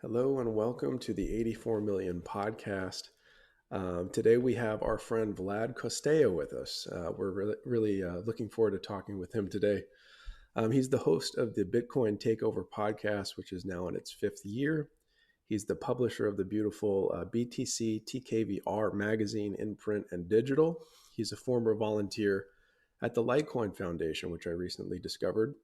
Hello and welcome to the 84 Million podcast. Today we have our friend Vlad Costea with us. We're really looking forward to talking with him today. He's the host of the Bitcoin Takeover podcast, which is now in its fifth year. He's the publisher of the beautiful BTCTKVR magazine in print and digital. He's a former volunteer at the Litecoin Foundation, which I recently discovered.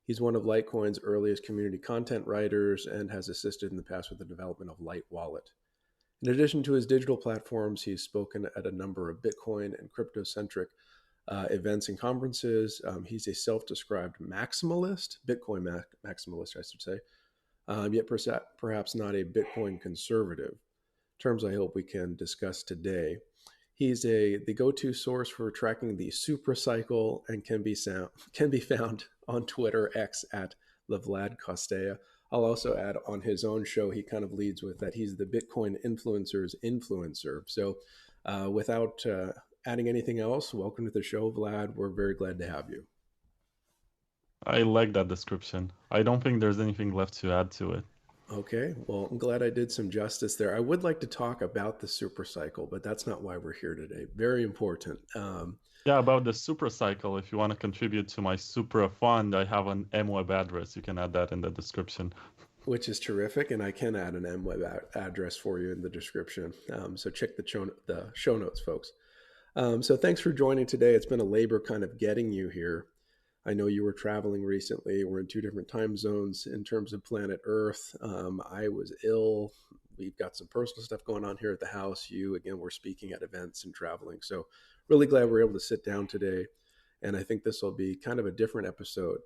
He's one of Litecoin's earliest community content writers and has assisted in the past with the development of Lite Wallet. In addition to his digital platforms, he's spoken at a number of Bitcoin and crypto-centric events and conferences. He's a self-described maximalist, Bitcoin maximalist, I should say, yet perhaps not a Bitcoin conservative, terms I hope we can discuss today. He's the go-to source for tracking the SUPRA cycle and can be found on Twitter X at Vlad Costea. I'll also add on his own show, he kind of leads with that he's the Bitcoin influencer's influencer. So without adding anything else, welcome to the show, Vlad. We're very glad to have you. I like that description. I don't think there's anything left to add to it. Okay, well, I'm glad I did some justice there. I would like to talk about the super cycle, but that's not why we're here today. Very important. Yeah, about the SUPRA cycle, if you want to contribute to my SUPRA fund, I have an MWEB address. You can add that in the description. Which is terrific, and I can add an MWEB address for you in the description. So check the show notes, folks. So thanks for joining today. It's been a labor kind of getting you here. I know you were traveling recently. We're in two different time zones in terms of planet Earth. I was ill. We've got some personal stuff going on here at the house. You, again, we're speaking at events and traveling. So really glad we're able to sit down today. And I think this will be kind of a different episode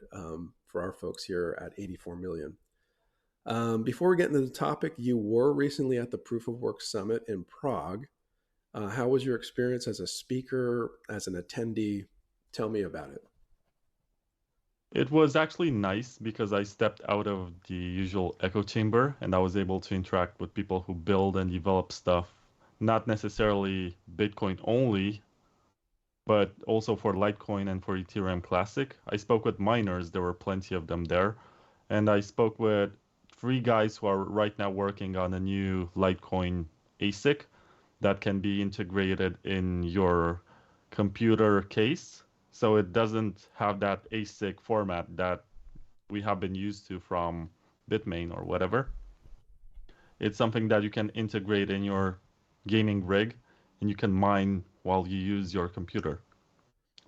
for our folks here at 84 Million. Before we get into the topic, you were recently at the Proof of Work Summit in Prague. How was your experience as a speaker, as an attendee? Tell me about it. It was actually nice because I stepped out of the usual echo chamber and I was able to interact with people who build and develop stuff, not necessarily Bitcoin only, but also for Litecoin and for Ethereum Classic. I spoke with miners, there were plenty of them there, and I spoke with three guys who are right now working on a new Litecoin ASIC that can be integrated in your computer case. So it doesn't have that ASIC format that we have been used to from Bitmain or whatever. It's something that you can integrate in your gaming rig and you can mine while you use your computer,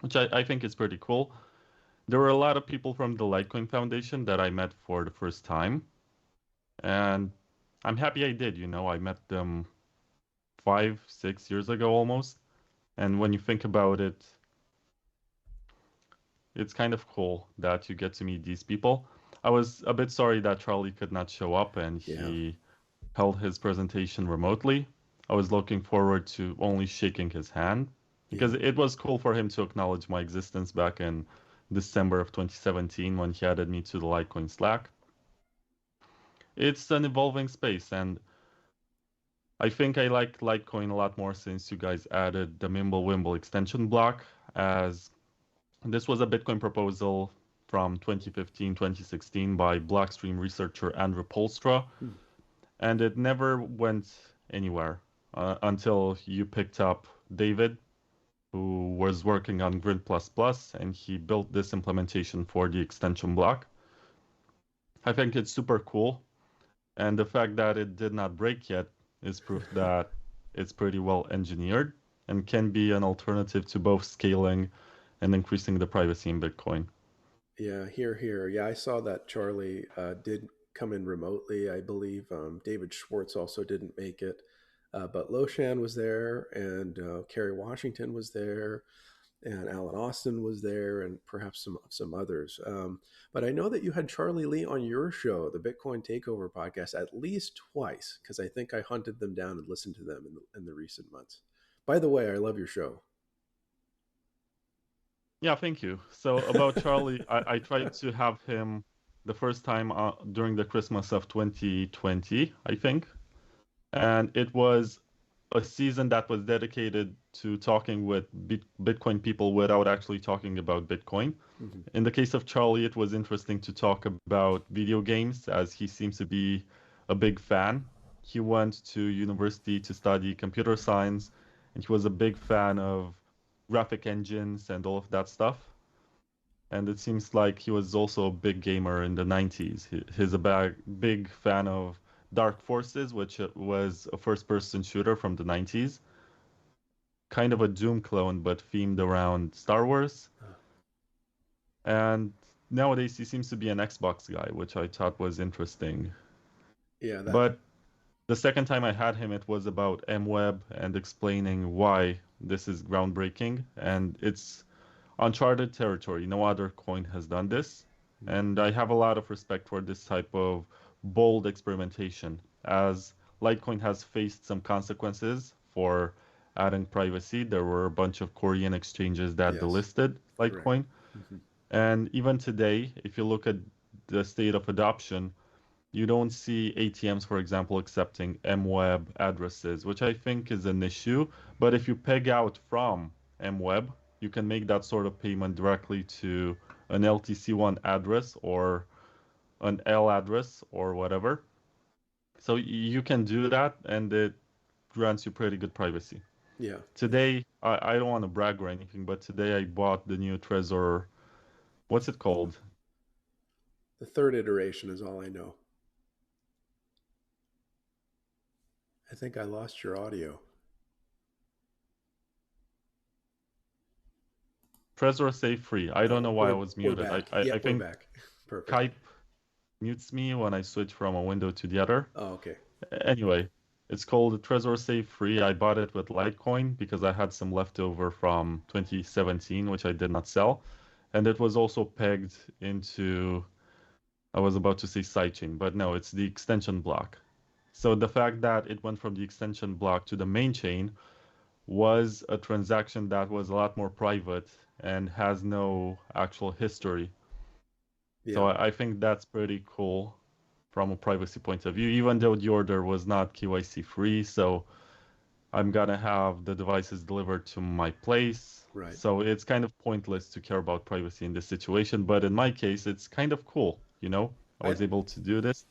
which I think is pretty cool. There were a lot of people from the Litecoin Foundation that I met for the first time. And I'm happy I did, I met them 5, 6 years ago almost. And when you think about it, it's kind of cool that you get to meet these people. I was a bit sorry that Charlie could not show up and he held his presentation remotely. I was looking forward to only shaking his hand because it was cool for him to acknowledge my existence back in December of 2017 when he added me to the Litecoin Slack. It's an evolving space, and I think I like Litecoin a lot more since you guys added the Mimblewimble extension block, as this was a Bitcoin proposal from 2015, 2016 by Blockstream researcher Andrew Polstra, and it never went anywhere until you picked up David, who was working on Grid++, and he built this implementation for the extension block. I think it's super cool, and the fact that it did not break yet is proof that it's pretty well engineered and can be an alternative to both scaling and increasing the privacy in Bitcoin. Yeah, here. Yeah, I saw that Charlie did come in remotely. I believe David Schwartz also didn't make it, but Loshan was there, and Kerry Washington was there, and Alan Austin was there, and perhaps some others. But I know that you had Charlie Lee on your show, the Bitcoin Takeover podcast, at least twice, because I think I hunted them down and listened to them in the recent months. By the way, I love your show. Yeah, thank you. So about Charlie, I tried to have him the first time during the Christmas of 2020, I think. And it was a season that was dedicated to talking with Bitcoin people without actually talking about Bitcoin. Mm-hmm. In the case of Charlie, it was interesting to talk about video games, as he seems to be a big fan. He went to university to study computer science, and he was a big fan of graphic engines and all of that stuff. And it seems like he was also a big gamer in the 90s. He's a big fan of Dark Forces, which was a first-person shooter from the 90s. Kind of a Doom clone, but themed around Star Wars. And nowadays he seems to be an Xbox guy, which I thought was interesting. Yeah, But the second time I had him, it was about MWEB and explaining why this is groundbreaking. And it's uncharted territory. No other coin has done this. And I have a lot of respect for this type of bold experimentation, as Litecoin has faced some consequences for adding privacy. There were a bunch of Korean exchanges that delisted Litecoin. And even today, if you look at the state of adoption, you don't see ATMs, for example, accepting MWEB addresses, which I think is an issue. But if you peg out from MWEB, you can make that sort of payment directly to an LTC1 address or an L address or whatever. So you can do that, and it grants you pretty good privacy. Yeah. Today, I don't want to brag or anything, but today I bought the new Trezor. What's it called? The third iteration is all I know. I think I lost your audio. Trezor Safe Free. I don't know why I was muted. We're back. I we're think back. Perfect. Skype mutes me when I switch from a window to the other. Oh, okay. Anyway, it's called Trezor Safe Free. I bought it with Litecoin because I had some leftover from 2017, which I did not sell. And it was also pegged into, I was about to say sidechain, but no, it's the extension block. So the fact that it went from the extension block to the main chain was a transaction that was a lot more private and has no actual history. Yeah. So I think that's pretty cool from a privacy point of view, even though the order was not KYC free. So I'm gonna have the devices delivered to my place. Right. So it's kind of pointless to care about privacy in this situation. But in my case, it's kind of cool, you know? I was able to do this.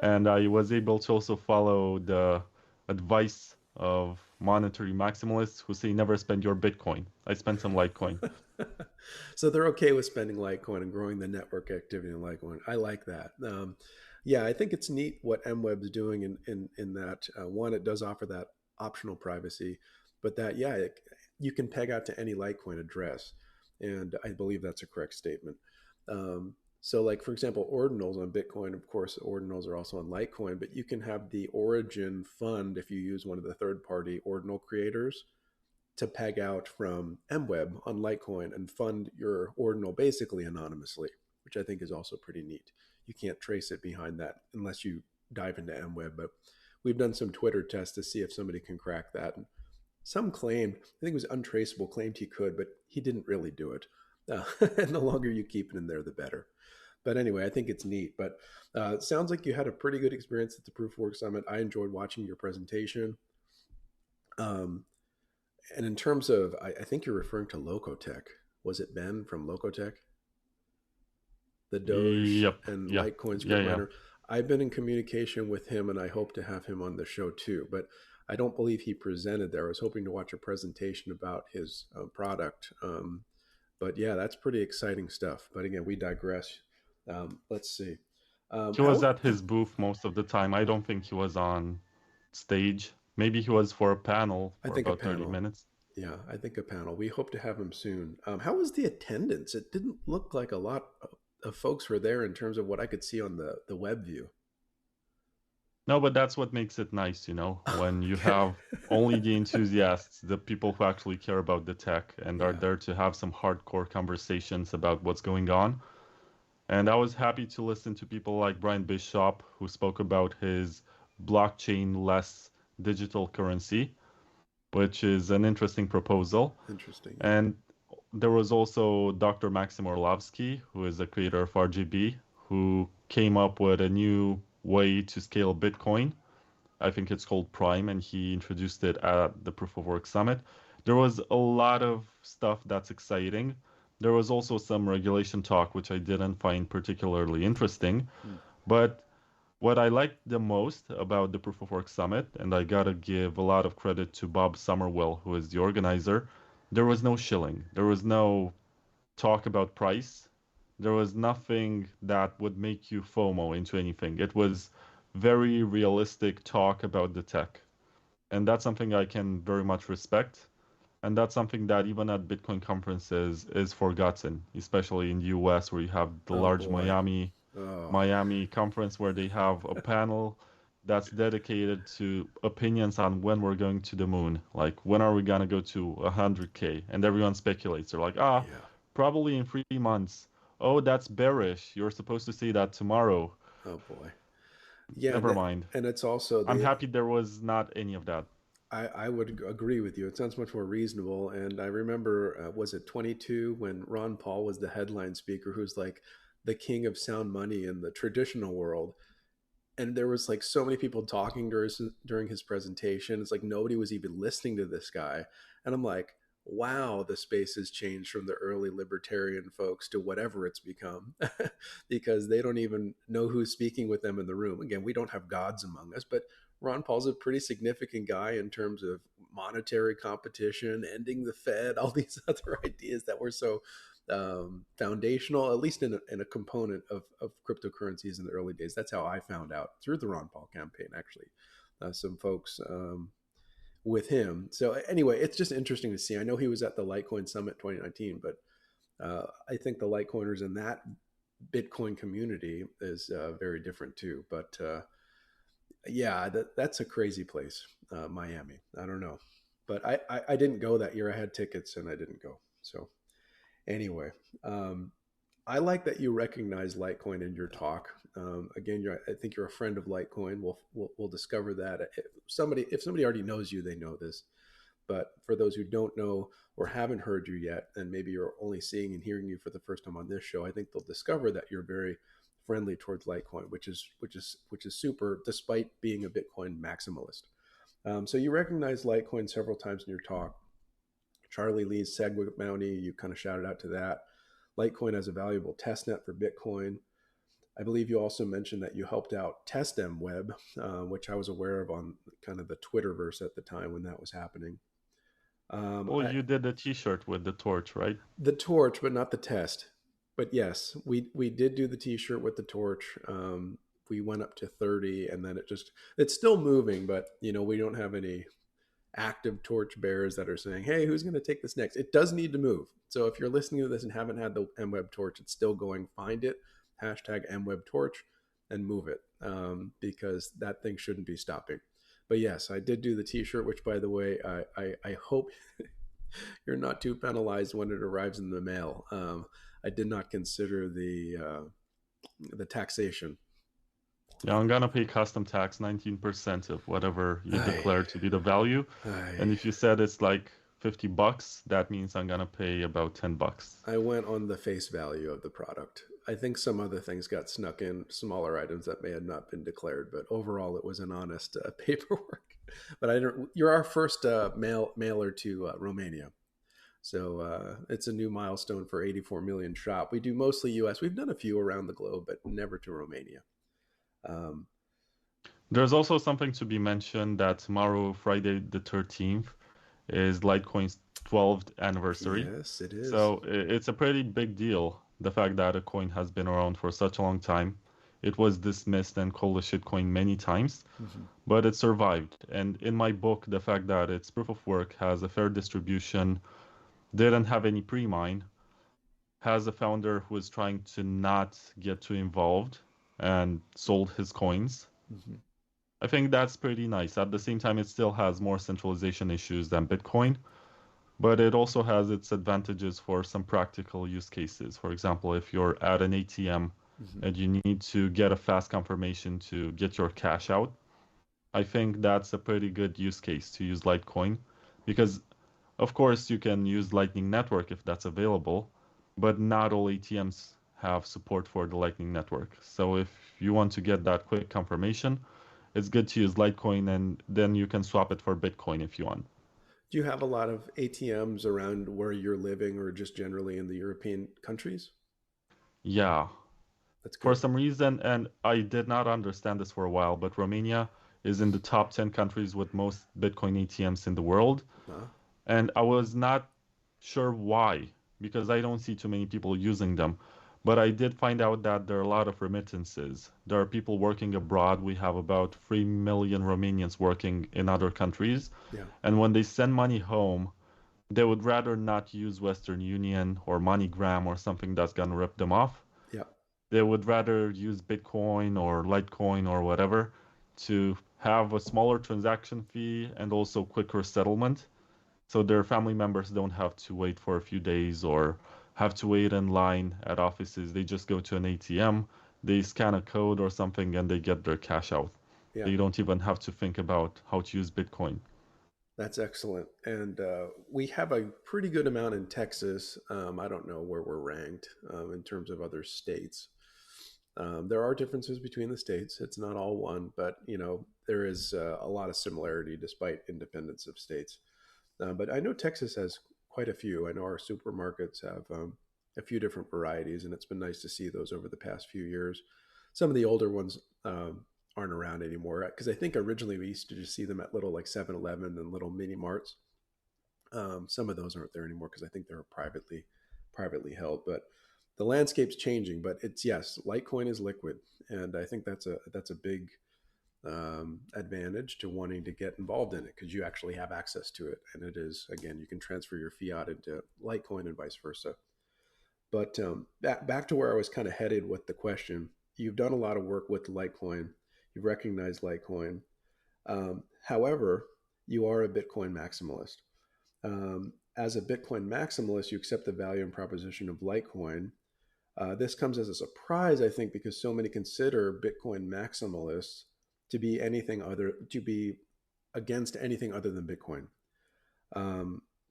And I was able to also follow the advice of monetary maximalists who say never spend your Bitcoin. I spent some Litecoin. So they're okay with spending Litecoin and growing the network activity in Litecoin. I like that. Yeah, I think it's neat what MWEB is doing in that. One, it does offer that optional privacy, but that, yeah, you can peg out to any Litecoin address. And I believe that's a correct statement. So like, for example, ordinals on Bitcoin, of course, ordinals are also on Litecoin, but you can have the origin fund if you use one of the third-party ordinal creators to peg out from MWEB on Litecoin and fund your ordinal basically anonymously, which I think is also pretty neat. You can't trace it behind that unless you dive into MWEB, but we've done some Twitter tests to see if somebody can crack that. And some claimed, I think it was Untraceable, claimed he could, but he didn't really do it. And the longer you keep it in there, the better. But anyway, I think it's neat. But it sounds like you had a pretty good experience at the Proof of Work Summit. I enjoyed watching your presentation. And in terms of, I think you're referring to Locotech. Was it Ben from Locotech? The Doge and Litecoin script miner. I've been in communication with him, and I hope to have him on the show too. But I don't believe he presented there. I was hoping to watch a presentation about his product. But yeah, that's pretty exciting stuff. But again, we digress. Let's see. He was at his booth most of the time. I don't think he was on stage. Maybe he was for a panel for about 30 minutes. Yeah, I think a panel. We hope to have him soon. How was the attendance? It didn't look like a lot of folks were there in terms of what I could see on the web view. No, but that's what makes it nice, you know, when you have only the enthusiasts, the people who actually care about the tech and are there to have some hardcore conversations about what's going on. And I was happy to listen to people like Brian Bishop, who spoke about his blockchain-less digital currency, which is an interesting proposal. Interesting. And there was also Dr. Maxim Orlovsky, who is the creator of RGB, who came up with a new way to scale Bitcoin. I think it's called Prime, and he introduced it at the Proof of Work Summit. There was a lot of stuff that's exciting. There was also some regulation talk, which I didn't find particularly interesting. But What I liked the most about the Proof of Work Summit, and I gotta give a lot of credit to Bob Somerville, who is the organizer, there was no shilling. There was no talk about price. There was nothing that would make you FOMO into anything. It was very realistic talk about the tech. And that's something I can very much respect. And that's something that even at Bitcoin conferences is forgotten, especially in the US where you have the Oh large boy. Oh, Miami conference where they have a panel that's dedicated to opinions on when we're going to the moon. Like, when are we gonna go to 100K? And everyone speculates. They're like, yeah. probably in 3 months. Oh, that's bearish. You're supposed to say that tomorrow. Oh boy. Yeah, Never mind. and it's also I'm the happy there was not any of that. I would agree with you. It sounds much more reasonable. And I remember, was it 22 when Ron Paul was the headline speaker, who's like the king of sound money in the traditional world, and there was like so many people talking during his presentation. It's like nobody was even listening to this guy, and I'm like, wow, the space has changed from the early libertarian folks to whatever it's become, because they don't even know who's speaking with them in the room. Again, we don't have gods among us, but Ron Paul's a pretty significant guy in terms of monetary competition, ending the Fed, all these other ideas that were so foundational, at least in a component of cryptocurrencies in the early days. That's how I found out through the Ron Paul campaign, actually. Some folks with him. So anyway, it's just interesting to see. I know he was at the Litecoin Summit 2019, but I think the Litecoiners in that Bitcoin community is very different too. But yeah, that's a crazy place, Miami. I don't know, but I didn't go that year. I had tickets and I didn't go. So anyway, um, I like that you recognize Litecoin in your talk. Again, I think you're a friend of Litecoin. We'll discover that. If somebody already knows you, they know this. But for those who don't know or haven't heard you yet, and maybe you're only seeing and hearing you for the first time on this show, I think they'll discover that you're very friendly towards Litecoin, which is super, despite being a Bitcoin maximalist. So you recognize Litecoin several times in your talk. Charlie Lee's SegWit bounty, you kind of shouted out to that. Litecoin as a valuable testnet for Bitcoin. I believe you also mentioned that you helped out test MWEB, which I was aware of on kind of the Twitterverse at the time when that was happening. Oh, I, you did the t-shirt with the torch, right? the torch, but not the test. But yes, we did do the T-shirt with the torch. We went up to 30, and then it's still moving, but we don't have any active torch bearers that are saying, hey, who's going to take this next? It does need to move. So if you're listening to this and haven't had the MWeb torch, it's still going. Find it, hashtag MWeb torch, and move it, because that thing shouldn't be stopping. But yes, I did do the T-shirt, which, by the way, I hope you're not too penalized when it arrives in the mail. I did not consider the taxation. Yeah, I'm gonna pay custom tax 19% of whatever you Aye, declare to be the value. And aye. if you said it's like $50, that means I'm gonna pay about $10. I went on the face value of the product. I think some other things got snuck in, smaller items that may have not been declared, but overall it was an honest paperwork. But I don't. You're our first mailer to Romania, so it's a new milestone for 84 million shop. We do mostly U.S. We've done a few around the globe, but never to Romania. Um, There's also something to be mentioned that tomorrow, Friday the 13th, is Litecoin's 12th anniversary. yes, it is. So it's a pretty big deal, the fact that a coin has been around for such a long time. It was dismissed and called a shitcoin many times, Mm-hmm. but it survived. And in my book, the fact that its proof of work has a fair distribution, didn't have any pre-mine, has a founder who is trying to not get too involved and sold his coins. Mm-hmm. I think that's pretty nice. At the same time, it still has more centralization issues than Bitcoin, but it also has its advantages for some practical use cases. For example, if you're at an ATM Mm-hmm. and you need to get a fast confirmation to get your cash out, I think that's a pretty good use case to use Litecoin because, of course, you can use Lightning Network if that's available, but not all ATMs have support for the Lightning Network. So if you want to get that quick confirmation, it's good to use Litecoin and then you can swap it for Bitcoin if you want. Do you have a lot of ATMs around where you're living, or just generally in the European countries? Yeah. That's For good. some reason, and I did not understand this for a while, but Romania is in the top 10 countries with most Bitcoin ATMs in the world. Huh? And I was not sure why, because I don't see too many people using them. But I did find out that there are a lot of remittances. There are people working abroad. We have about 3 million Romanians working in other countries. Yeah. And when they send money home, they would rather not use Western Union or MoneyGram or something that's gonna rip them off. Yeah. They would rather use Bitcoin or Litecoin or whatever to have a smaller transaction fee and also quicker settlement. So their family members don't have to wait for a few days or have to wait in line at offices. They just go to an ATM, they scan a code or something, and they get their cash out. Yeah. They don't even have to think about how to use Bitcoin. That's excellent. And we have a pretty good amount in Texas. I don't know where we're ranked in terms of other states. There are differences between the states. It's not all one, but there is a lot of similarity despite independence of states. But I know Texas has quite a few. I know our supermarkets have a few different varieties, and it's been nice to see those over the past few years. Some of the older ones aren't around anymore because I think originally we used to just see them at little like 7-Eleven and little mini marts. Some of those aren't there anymore because I think they're privately held. But the landscape's changing. But it's yes, Litecoin is liquid, and I think that's a big advantage to wanting to get involved in it because you actually have access to it, and it is again you can transfer your fiat into Litecoin and vice versa. But back to where I was kind of headed with the question. You've done a lot of work with Litecoin. You've recognized Litecoin. However, you are a Bitcoin maximalist. As a Bitcoin maximalist, you accept the value and proposition of Litecoin. This comes as a surprise, I think, because so many consider Bitcoin maximalists to be against anything other than Bitcoin.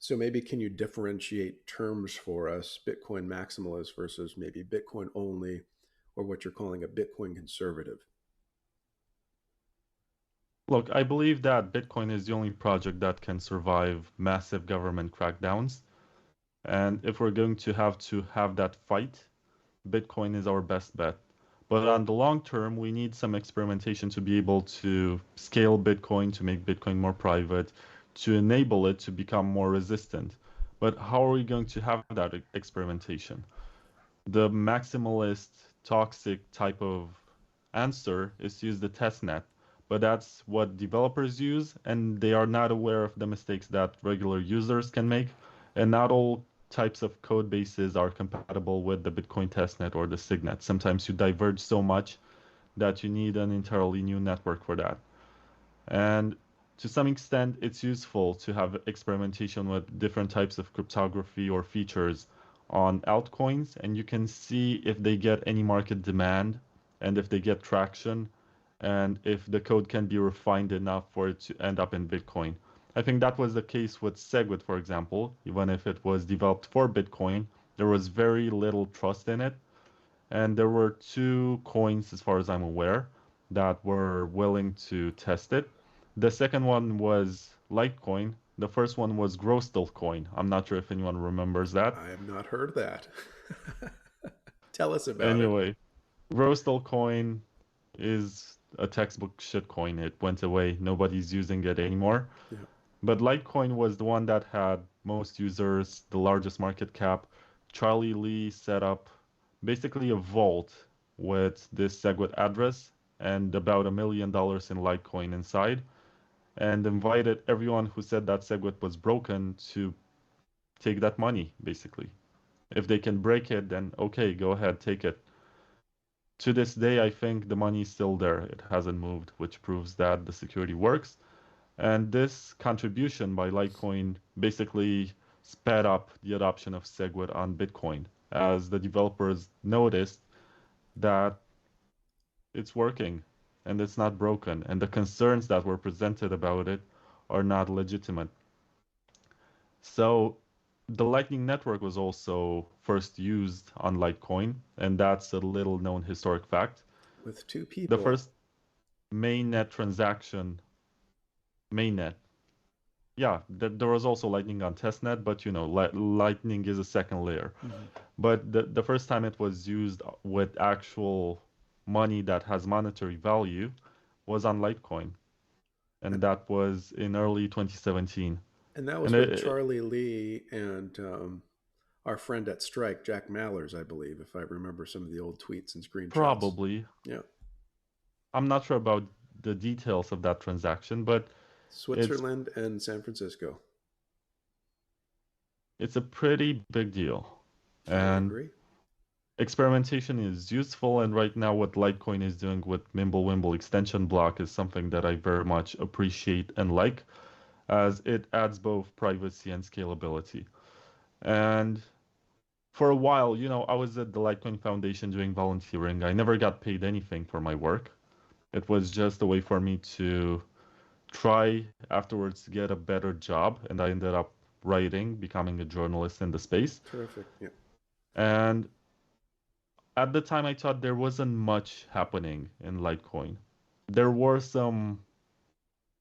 So maybe can you differentiate terms for us, Bitcoin maximalist versus maybe Bitcoin only, or what you're calling a Bitcoin conservative? Look, I believe that Bitcoin is the only project that can survive massive government crackdowns. And if we're going to have that fight, Bitcoin is our best bet. But on the long term, we need some experimentation to be able to scale Bitcoin, to make Bitcoin more private, to enable it to become more resistant. But how are we going to have that experimentation? The maximalist, toxic type of answer is to use the testnet. But that's what developers use, and they are not aware of the mistakes that regular users can make. And not all types of code bases are compatible with the Bitcoin testnet or the Signet. Sometimes you diverge so much that you need an entirely new network for that. And to some extent, it's useful to have experimentation with different types of cryptography or features on altcoins, and you can see if they get any market demand and if they get traction and if the code can be refined enough for it to end up in Bitcoin. I think that was the case with SegWit, for example. Even if it was developed for Bitcoin, there was very little trust in it. And there were two coins, as far as I'm aware, that were willing to test it. The second one was Litecoin. The first one was Grostal coin. I'm not sure if anyone remembers that. I have not heard that. Tell us about it. Anyway, Grostal coin is a textbook shitcoin. It went away. Nobody's using it anymore. Yeah. But Litecoin was the one that had most users, the largest market cap. Charlie Lee set up basically a vault with this SegWit address and about $1 million in Litecoin inside, and invited everyone who said that SegWit was broken to take that money, basically. If they can break it, then okay, go ahead, take it. To this day, I think the money is still there. It hasn't moved, which proves that the security works. And this contribution by Litecoin basically sped up the adoption of SegWit on Bitcoin as the developers noticed that it's working and it's not broken, and the concerns that were presented about it are not legitimate. So the Lightning Network was also first used on Litecoin, and that's a little known historic fact. With two The people. first mainnet transaction, mainnet, yeah, there was also Lightning on testnet, but you know, Lightning is a second layer. Mm-hmm. But the first time it was used with actual money that has monetary value was on Litecoin, and And, that was in early 2017. and that was And with Charlie Lee and our friend at Strike, Jack Mallers, I believe, if I remember some of the old tweets and screenshots. probably, Yeah. I'm not sure about the details of that transaction, but it's Switzerland and San Francisco. it's a pretty big deal. I And agree. experimentation is useful, and right now what Litecoin is doing with Mimblewimble extension block is something that I very much appreciate and like, as it adds both privacy and scalability. And for a while, you know, I was at the Litecoin Foundation doing volunteering. I never got paid anything for my work. It was just a way for me to try afterwards to get a better job, and I ended up writing, becoming a journalist in the space. Terrific. Yeah. And at the time, I thought there wasn't much happening in Litecoin. There were some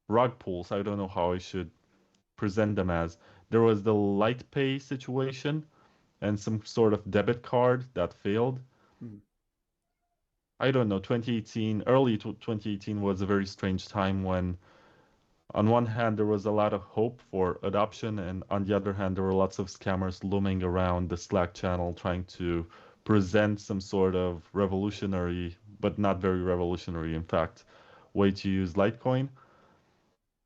rug pulls. I don't know how I should present them as. There was the LitePay situation and some sort of debit card that failed. Mm-hmm. I don't know. 2018, early 2018 was a very strange time when, on one hand, there was a lot of hope for adoption, and on the other hand, there were lots of scammers looming around the Slack channel trying to present some sort of revolutionary, but not very revolutionary, in fact, way to use Litecoin.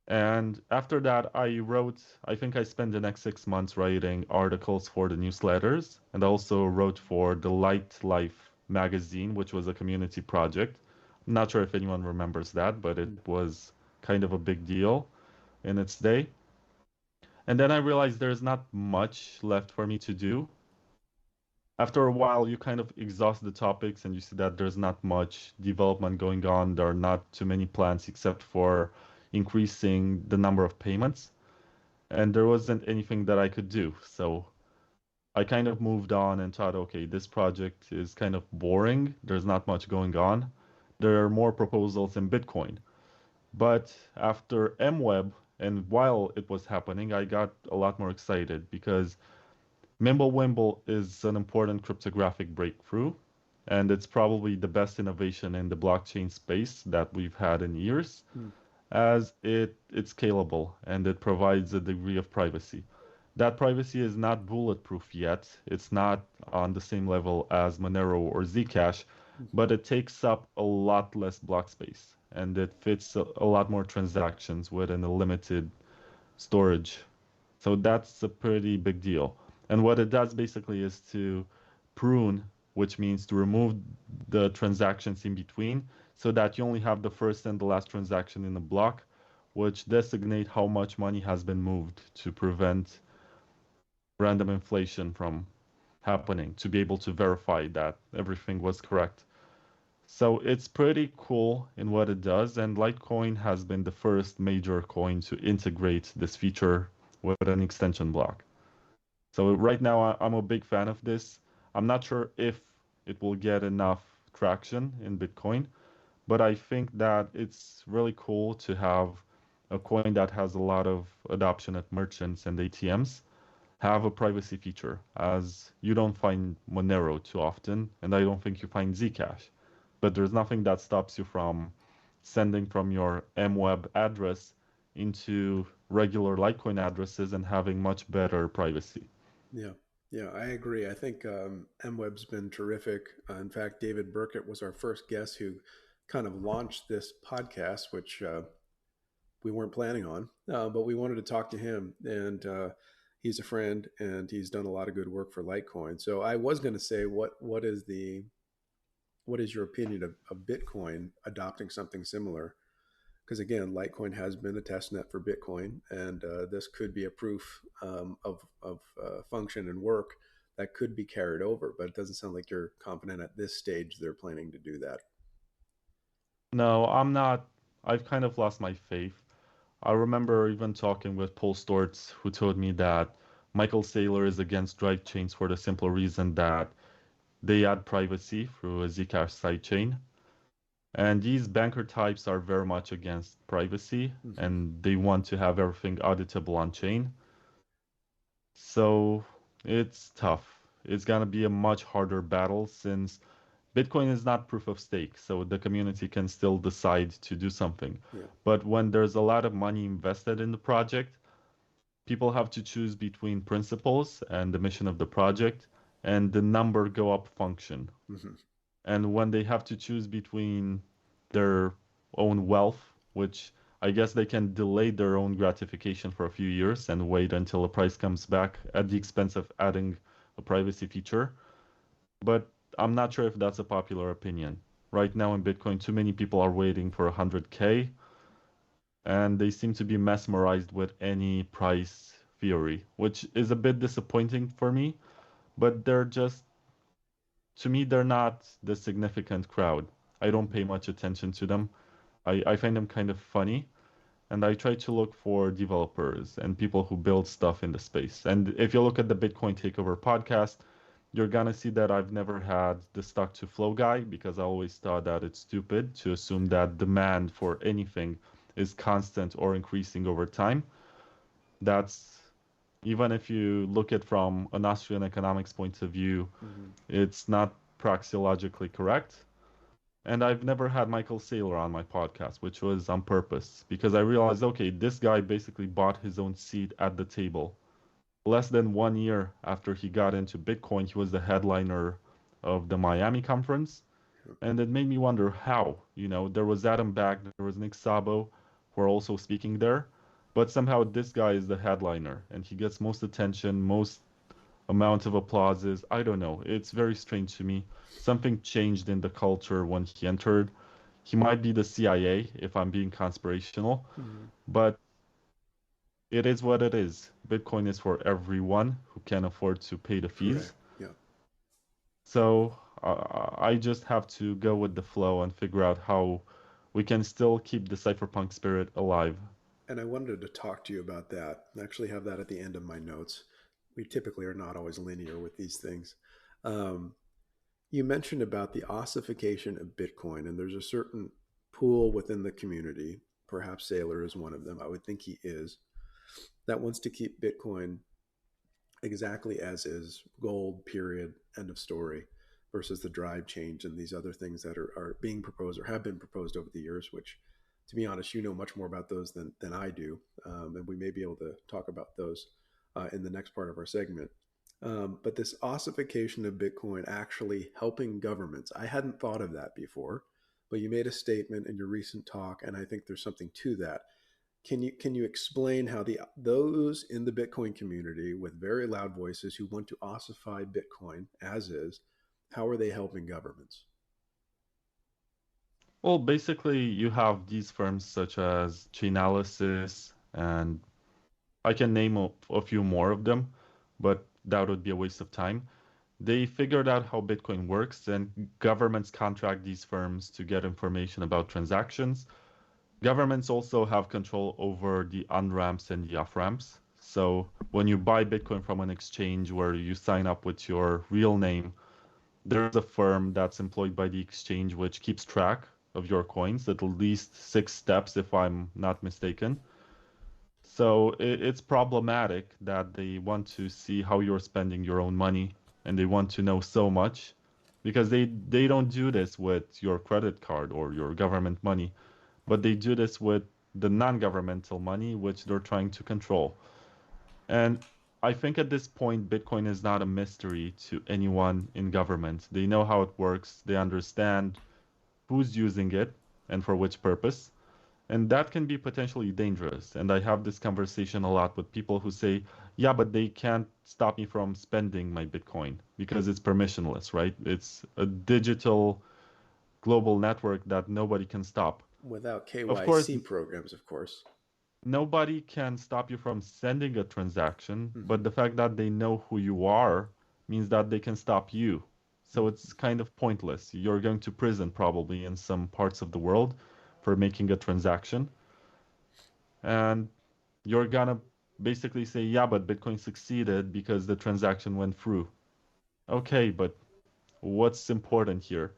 And after that, I think I spent the next 6 months writing articles for the newsletters, and also wrote for the Light Life magazine, which was a community project. I'm not sure if anyone remembers that, but it was kind of a big deal in its day. And then I realized there's not much left for me to do. After a while, you kind of exhaust the topics and you see that there's not much development going on. There are not too many plans except for increasing the number of payments. And there wasn't anything that I could do. So I kind of moved on and thought, okay, this project is kind of boring. There's not much going on. There are more proposals in Bitcoin. But after MWEB and while it was happening, I got a lot more excited because Mimblewimble is an important cryptographic breakthrough, and it's probably the best innovation in the blockchain space that we've had in years, Mm. as it's scalable and it provides a degree of privacy. That privacy is not bulletproof yet. It's not on the same level as Monero or Zcash, but it takes up a lot less block space and it fits a lot more transactions within a limited storage. So that's a pretty big deal. And what it does basically is to prune, which means to remove the transactions in between so that you only have the first and the last transaction in the block, which designate how much money has been moved to prevent random inflation from happening, to be able to verify that everything was correct. So it's pretty cool in what it does, and Litecoin has been the first major coin to integrate this feature with an extension block. So right now I'm a big fan of this. I'm not sure if it will get enough traction in Bitcoin, but I think that it's really cool to have a coin that has a lot of adoption at merchants and ATMs have a privacy feature, as you don't find Monero too often, and I don't think you find Zcash. But there's nothing that stops you from sending from your MWEB address into regular Litecoin addresses and having much better privacy. Yeah. Yeah, I agree. I think MWeb's been terrific. In fact, David Burkett was our first guest who kind of launched this podcast, which we weren't planning on, but we wanted to talk to him. And he's a friend, and he's done a lot of good work for Litecoin. So I was going to say, what is your opinion of Bitcoin adopting something similar? Because again, Litecoin has been a test net for Bitcoin, and this could be a proof of function and work that could be carried over. But it doesn't sound like you're confident at this stage they're planning to do that. No, I'm not. I've kind of lost my faith. I remember even talking with Paul Stortz, who told me that Michael Saylor is against drive chains for the simple reason that they add privacy through a Zcash sidechain. And these banker types are very much against privacy, Mm-hmm. and they want to have everything auditable on chain. So it's tough. It's gonna be a much harder battle since Bitcoin is not proof of stake, so the community can still decide to do something. Yeah. But when there's a lot of money invested in the project, people have to choose between principles and the mission of the project and the number go up function. Mm-hmm. And when they have to choose between their own wealth, which I guess they can delay their own gratification for a few years and wait until the price comes back at the Mm-hmm. expense of adding a privacy feature. But I'm not sure if that's a popular opinion. Right now in Bitcoin, too many people are waiting for 100K, and they seem to be mesmerized with any price theory, which is a bit disappointing for me, but to me, they're not the significant crowd. I don't pay much attention to them. I find them kind of funny, and I try to look for developers and people who build stuff in the space. And if you look at the Bitcoin Takeover podcast, you're gonna see that I've never had the stock to flow guy because I always thought that it's stupid to assume that demand for anything is constant or increasing over time. That's even if you look at from an Austrian economics point of view, Mm-hmm. it's not praxeologically correct. And I've never had Michael Saylor on my podcast, which was on purpose because I realized, okay, this guy basically bought his own seat at the table. Less than 1 year after he got into Bitcoin, he was the headliner of the Miami conference. And it made me wonder how. There was Adam Back, there was Nick Szabo, who are also speaking there. But somehow this guy is the headliner and he gets most attention, most amount of applauses. I don't know. It's very strange to me. Something changed in the culture when he entered. He might be the CIA if I'm being conspirational, Mm-hmm. but it is what it is. Bitcoin is for everyone who can afford to pay the fees. Correct. Yeah. So I just have to go with the flow and figure out how we can still keep the cypherpunk spirit alive. And I wanted to talk to you about that. I actually have that at the end of my notes. We typically are not always linear with these things. Um, you mentioned about the ossification of Bitcoin, and there's a certain pool within the community. Perhaps Saylor is one of them. I would think he is, that wants to keep Bitcoin exactly as is, gold, period, end of story, versus the drive change and these other things that are being proposed or have been proposed over the years, which, to be honest, you know much more about those than I do. And we may be able to talk about those in the next part of our segment. But this ossification of Bitcoin actually helping governments, I hadn't thought of that before, but you made a statement in your recent talk, and I think there's something to that. Can you explain how those in the Bitcoin community with very loud voices who want to ossify Bitcoin as is, how are they helping governments? Well, basically, you have these firms such as Chainalysis, and I can name a few more of them, but that would be a waste of time. They figured out how Bitcoin works, and governments contract these firms to get information about transactions. Governments also have control over the on-ramps and the off-ramps. So when you buy Bitcoin from an exchange where you sign up with your real name, there's a firm that's employed by the exchange which keeps track of your coins, at least 6 steps, if I'm not mistaken. So it's problematic that they want to see how you're spending your own money and they want to know so much because they don't do this with your credit card or your government money, but they do this with the non-governmental money which they're trying to control. And I think at this point, Bitcoin is not a mystery to anyone in government. They know how it works, they understand who's using it and for which purpose. And that can be potentially dangerous. And I have this conversation a lot with people who say, yeah, but they can't stop me from spending my Bitcoin because it's permissionless, right? It's a digital global network that nobody can stop. Without Of course, KYC programs, of course. nobody can stop you from sending a transaction, Mm-hmm. but the fact that they know who you are means that they can stop you. So Mm-hmm. it's kind of pointless. You're going to prison probably in some parts of the world for making a transaction. And you're gonna basically say, yeah, but Bitcoin succeeded because the transaction went through. Okay, but what's important here?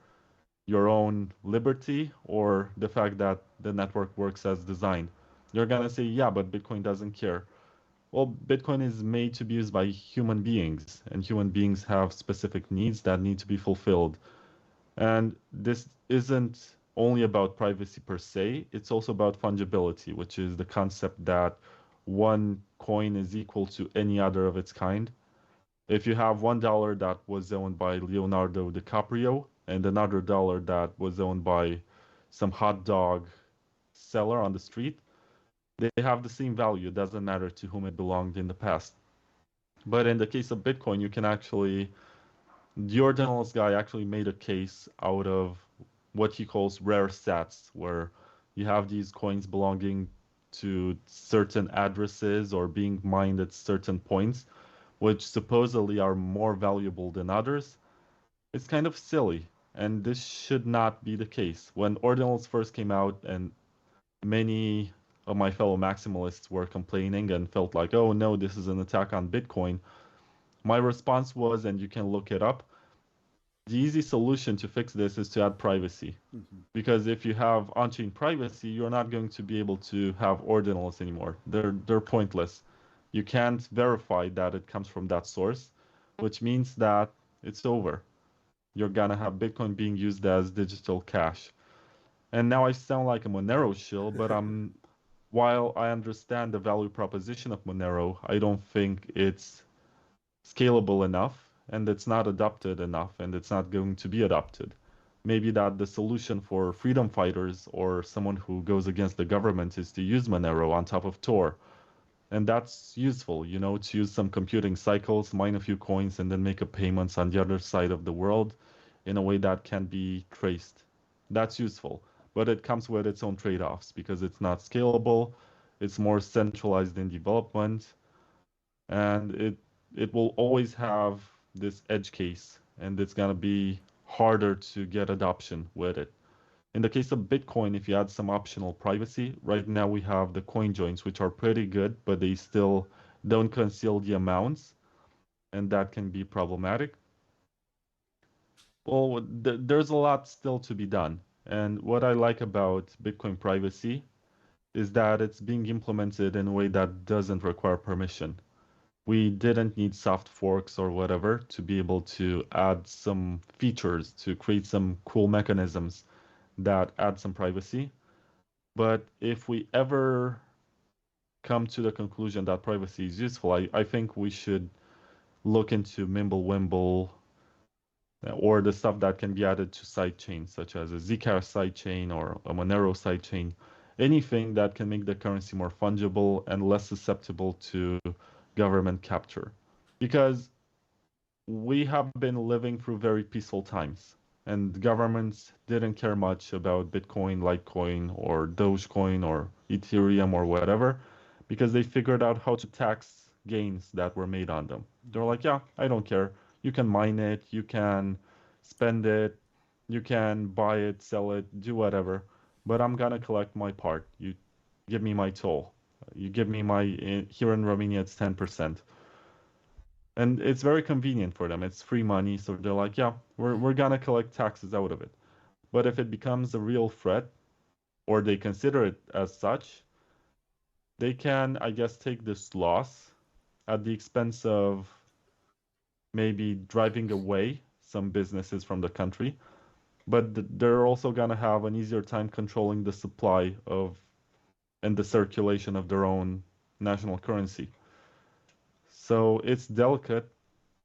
your own liberty or the fact that the network works as designed. You're gonna say, yeah, but Bitcoin doesn't care. Well, Bitcoin is made to be used by human beings, and human beings have specific needs that need to be fulfilled. And this isn't only about privacy per se, it's also about fungibility, which is the concept that one coin is equal to any other of its kind. If you have $1 that was owned by Leonardo DiCaprio and another dollar that was owned by some hot dog seller on the street, they have the same value. It doesn't matter to whom it belonged in the past. But in the case of Bitcoin, you can actually, the ordinals guy actually made a case out of what he calls rare sats, where you have these coins belonging to certain addresses or being mined at certain points, which supposedly are more valuable than others. It's kind of silly, and this should not be the case. When ordinals first came out, and many of my fellow maximalists were complaining and felt like, oh no, this is an attack on Bitcoin, my response was, and you can look it up, the easy solution to fix this is to add privacy. Mm-hmm. Because if you have on-chain privacy, you're not going to be able to have ordinals anymore. They're pointless. You can't verify that it comes from that source, which means that it's over. You're gonna have Bitcoin being used as digital cash. And now I sound like a Monero shill, but while I understand the value proposition of Monero, I don't think it's scalable enough and it's not adopted enough and it's not going to be adopted. Maybe that the solution for freedom fighters or someone who goes against the government is to use Monero on top of Tor. And that's useful, you know, to use some computing cycles, mine a few coins, and then make a payments on the other side of the world in a way that can be traced. That's useful. But it comes with its own trade-offs because it's not scalable, it's more centralized in development, and it will always have this edge case, and it's gonna be harder to get adoption with it. In the case of Bitcoin, if you add some optional privacy, right now we have the coin joins, which are pretty good, but they still don't conceal the amounts, and that can be problematic. Well, there's a lot still to be done. And what I like about Bitcoin privacy is that it's being implemented in a way that doesn't require permission. We didn't need soft forks or whatever to be able to add some features to create some cool mechanisms that add some privacy. But if we ever come to the conclusion that privacy is useful, I think we should look into Mimblewimble or the stuff that can be added to sidechains, such as a Zcash sidechain or a Monero sidechain. Anything that can make the currency more fungible and less susceptible to government capture. Because we have been living through very peaceful times, and governments didn't care much about Bitcoin, Litecoin, or Dogecoin, or Ethereum, or whatever, because they figured out how to tax gains that were made on them. They're like, yeah, I don't care. You can mine it, you can spend it, you can buy it, sell it, do whatever, but I'm gonna collect my part. You give me my toll. You give me my, here in Romania, it's 10%. And it's very convenient for them. It's free money, so they're like, yeah, we're gonna collect taxes out of it. But if it becomes a real threat, or they consider it as such, they can, I guess, take this loss at the expense of maybe driving away some businesses from the country. But they're also gonna have an easier time controlling the supply of and the circulation of their own national currency. So it's delicate.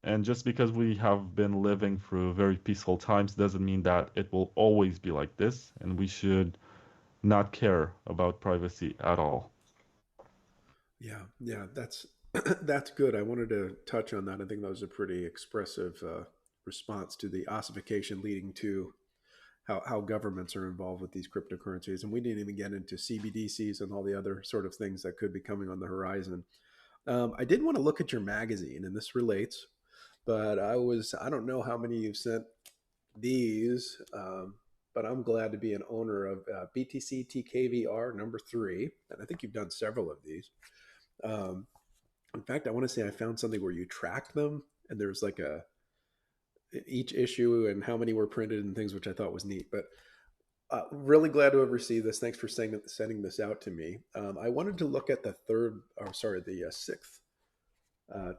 And just because we have been living through very peaceful times doesn't mean that it will always be like this, and we should not care about privacy at all. Yeah, yeah, that's that's good. I wanted to touch on that. I think that was a pretty expressive response to the ossification leading to how governments are involved with these cryptocurrencies. And we didn't even get into CBDCs and all the other sort of things that could be coming on the horizon. I did want to look at your magazine, and this relates, but I don't know how many you've sent these, but I'm glad to be an owner of BTCTKVR number 3. And I think you've done several of these. Um, in fact, I want to say I found something where you track them, and there's like each issue and how many were printed and things, which I thought was neat. But really glad to have received this. Thanks for sending this out to me. I wanted to look at the sixth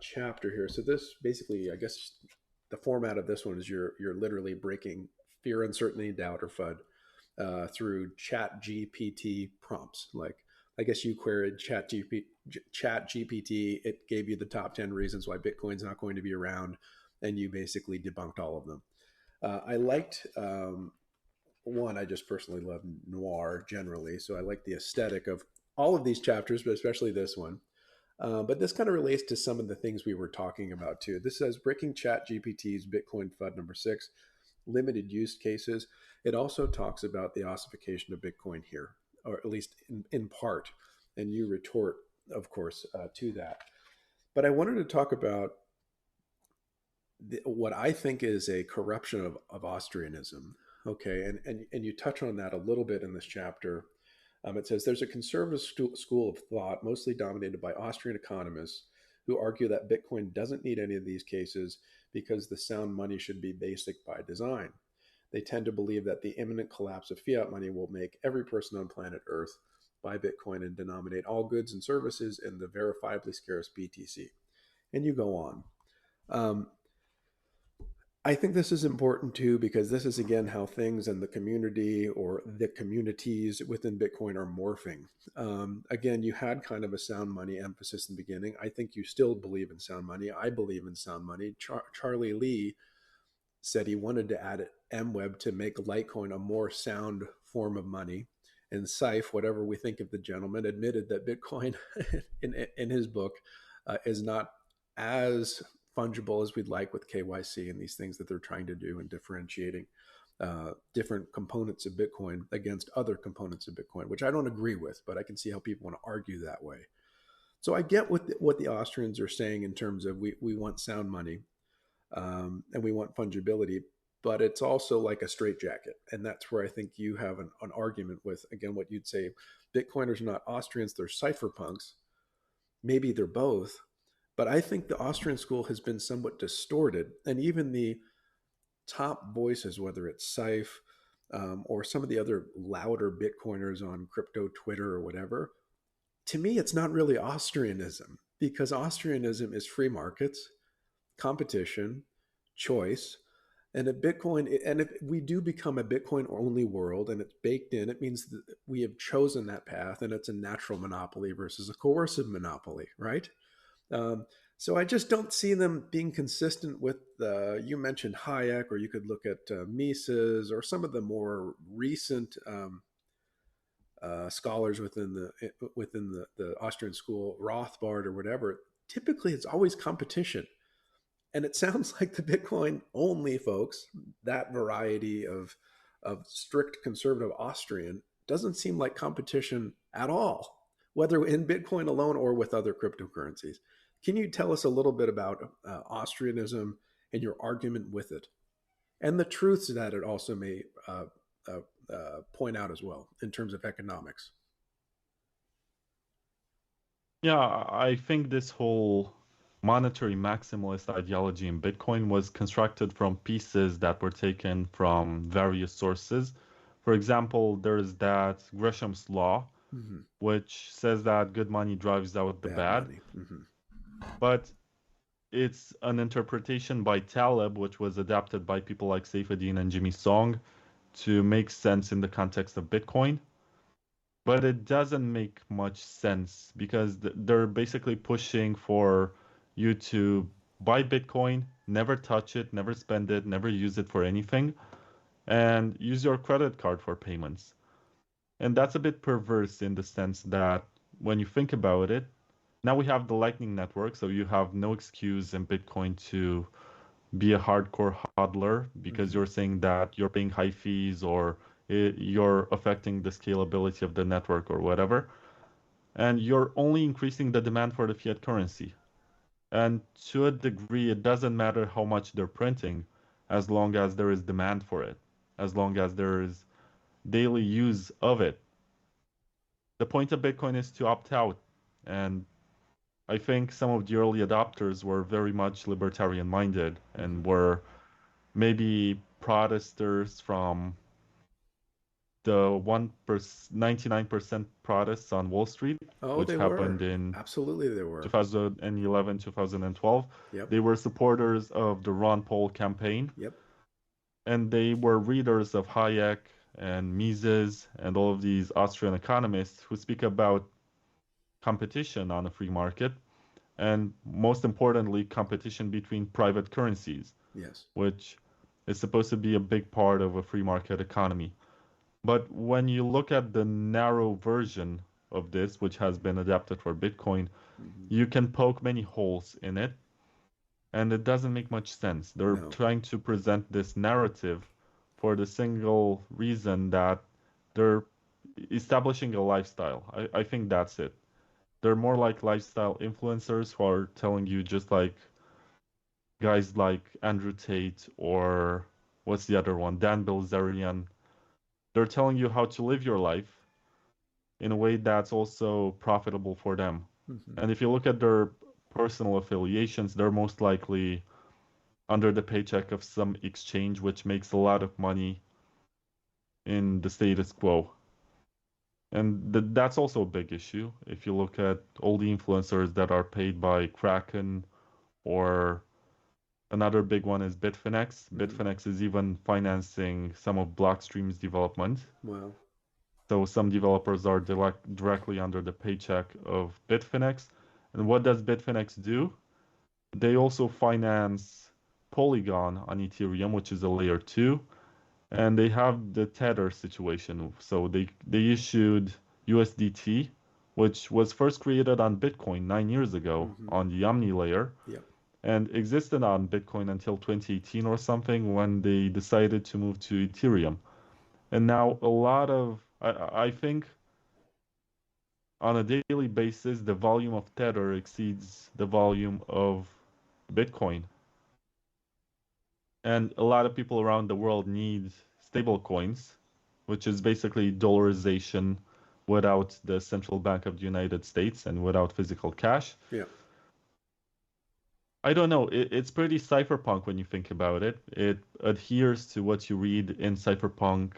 chapter here. So this basically, I guess, the format of this one is you're literally breaking fear, uncertainty, doubt, or FUD through Chat GPT prompts. Like, I guess you queried Chat GPT. It gave you the top 10 reasons why Bitcoin's not going to be around, and you basically debunked all of them. I liked one. I just personally love noir generally, so I like the aesthetic of all of these chapters, but especially this one. But this kind of relates to some of the things we were talking about too. This says breaking Chat GPT's Bitcoin FUD number 6, limited use cases. It also talks about the ossification of Bitcoin here, or at least in part. And you retort, of course, to that. But I wanted to talk about what I think is a corruption of Austrianism. Okay, and you touch on that a little bit in this chapter. It says there's a conservative school of thought, mostly dominated by Austrian economists, who argue that Bitcoin doesn't need any of these cases because the sound money should be basic by design. They tend to believe that the imminent collapse of fiat money will make every person on planet Earth buy Bitcoin and denominate all goods and services in the verifiably scarce BTC. And you go on. I think this is important too, because this is again how things in the community or the communities within Bitcoin are morphing. Again, you had kind of a sound money emphasis in the beginning. I think you still believe in sound money. I believe in sound money. Charlie Lee said he wanted to add MWEB to make Litecoin a more sound form of money. And Seif, whatever we think of the gentleman, admitted that Bitcoin, in his book, is not as fungible as we'd like with KYC and these things that they're trying to do and differentiating different components of Bitcoin against other components of Bitcoin, which I don't agree with, but I can see how people want to argue that way. So I get what the Austrians are saying in terms of we want sound money and we want fungibility, but it's also like a straitjacket. And that's where I think you have an argument with, again, what you'd say, Bitcoiners are not Austrians, they're cypherpunks. Maybe they're both, but I think the Austrian school has been somewhat distorted. And even the top voices, whether it's Seif or some of the other louder Bitcoiners on crypto Twitter or whatever, to me, it's not really Austrianism, because Austrianism is free markets, competition, choice. And if we do become a Bitcoin only world and it's baked in, it means that we have chosen that path, and it's a natural monopoly versus a coercive monopoly, right? So I just don't see them being consistent with, you mentioned Hayek, or you could look at Mises or some of the more recent scholars within the Austrian school, Rothbard or whatever. Typically, it's always competition. And it sounds like the Bitcoin only folks, that variety of strict conservative Austrian, doesn't seem like competition at all, whether in Bitcoin alone or with other cryptocurrencies. Can you tell us a little bit about Austrianism and your argument with it, and the truths that it also may point out as well in terms of economics? Yeah, I think this whole monetary maximalist ideology in Bitcoin was constructed from pieces that were taken from various sources. For example, there's that Gresham's law, mm-hmm. which says that good money drives out the bad. Mm-hmm. But it's an interpretation by Taleb, which was adapted by people like Saifedean and Jimmy Song to make sense in the context of Bitcoin. But it doesn't make much sense, because they're basically pushing for you to buy Bitcoin, never touch it, never spend it, never use it for anything, and use your credit card for payments. And that's a bit perverse in the sense that when you think about it, now we have the Lightning Network, so you have no excuse in Bitcoin to be a hardcore hodler because you're saying that you're paying high fees or you're affecting the scalability of the network or whatever. And you're only increasing the demand for the fiat currency. And to a degree, it doesn't matter how much they're printing as long as there is demand for it, as long as there is daily use of it. The point of Bitcoin is to opt out. And I think some of the early adopters were very much libertarian minded and were maybe protesters from the 99% protests on Wall Street, Oh, which they happened were. in Absolutely, they were. 2011, 2012. Yep. They were supporters of the Ron Paul campaign, Yep. and they were readers of Hayek and Mises and all of these Austrian economists who speak about competition on a free market, and most importantly, competition between private currencies, Yes. which is supposed to be a big part of a free market economy. But when you look at the narrow version of this, which has been adapted for Bitcoin, Mm-hmm. you can poke many holes in it, and it doesn't make much sense. They're No. trying to present this narrative for the single reason that they're establishing a lifestyle. I think that's it. They're more like lifestyle influencers who are telling you, just like guys like Andrew Tate or what's the other one? Dan Bilzerian. They're telling you how to live your life in a way that's also profitable for them. Mm-hmm. And if you look at their personal affiliations, they're most likely under the paycheck of some exchange which makes a lot of money in the status quo. And that's also a big issue. If you look at all the influencers that are paid by Kraken, or another big one is Bitfinex. Mm-hmm. Bitfinex is even financing some of Blockstream's development. Wow. So some developers are directly under the paycheck of Bitfinex. And what does Bitfinex do? They also finance Polygon on Ethereum, which is a layer 2, and they have the Tether situation. So they issued USDT, which was first created on Bitcoin 9 years ago Mm-hmm. on the Omni layer Yep. and existed on Bitcoin until 2018 or something when they decided to move to Ethereum. And now a lot of, I think on a daily basis, the volume of Tether exceeds the volume of Bitcoin. And a lot of people around the world need stable coins, which is basically dollarization without the central bank of the United States and without physical cash. Yeah. I don't know. It's pretty cypherpunk when you think about it. It adheres to what you read in cypherpunk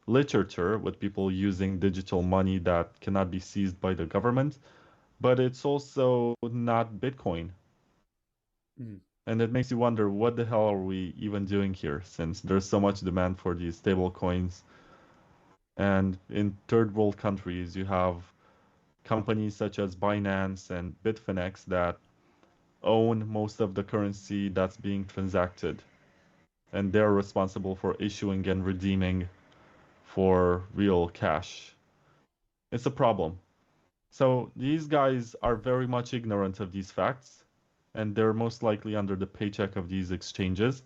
literature, with people using digital money that cannot be seized by the government, but it's also not Bitcoin. Mm. And it makes you wonder, what the hell are we even doing here, since there's so much demand for these stable coins. And in third world countries, you have companies such as Binance and Bitfinex that own most of the currency that's being transacted. And they're responsible for issuing and redeeming for real cash. It's a problem. So these guys are very much ignorant of these facts, and they're most likely under the paycheck of these exchanges.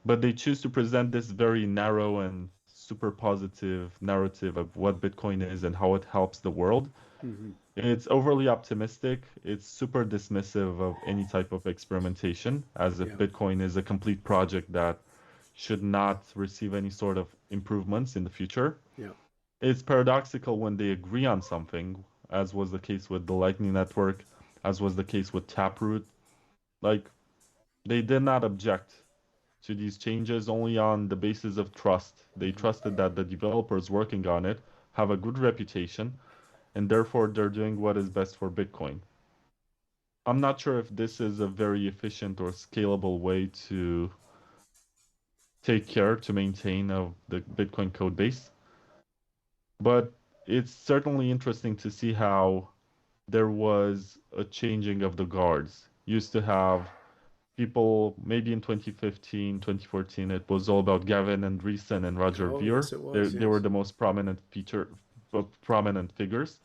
But they choose to present this very narrow and super positive narrative of what Bitcoin is and how it helps the world. Mm-hmm. It's overly optimistic. It's super dismissive of any type of experimentation, as if Yeah. Bitcoin is a complete project that should not receive any sort of improvements in the future. Yeah. It's paradoxical when they agree on something, as was the case with the Lightning Network, as was the case with Taproot. Like, they did not object to these changes only on the basis of trust. They Mm-hmm. trusted that the developers working on it have a good reputation, and therefore they're doing what is best for Bitcoin. I'm not sure if this is a very efficient or scalable way to take care to maintain of the Bitcoin code base, but it's certainly interesting to see how there was a changing of the guards. Used to have people, maybe in 2015, 2014, it was all about Gavin Andresen and Roger Oh, Ver. yes, it was. They were Yes. the most prominent figures.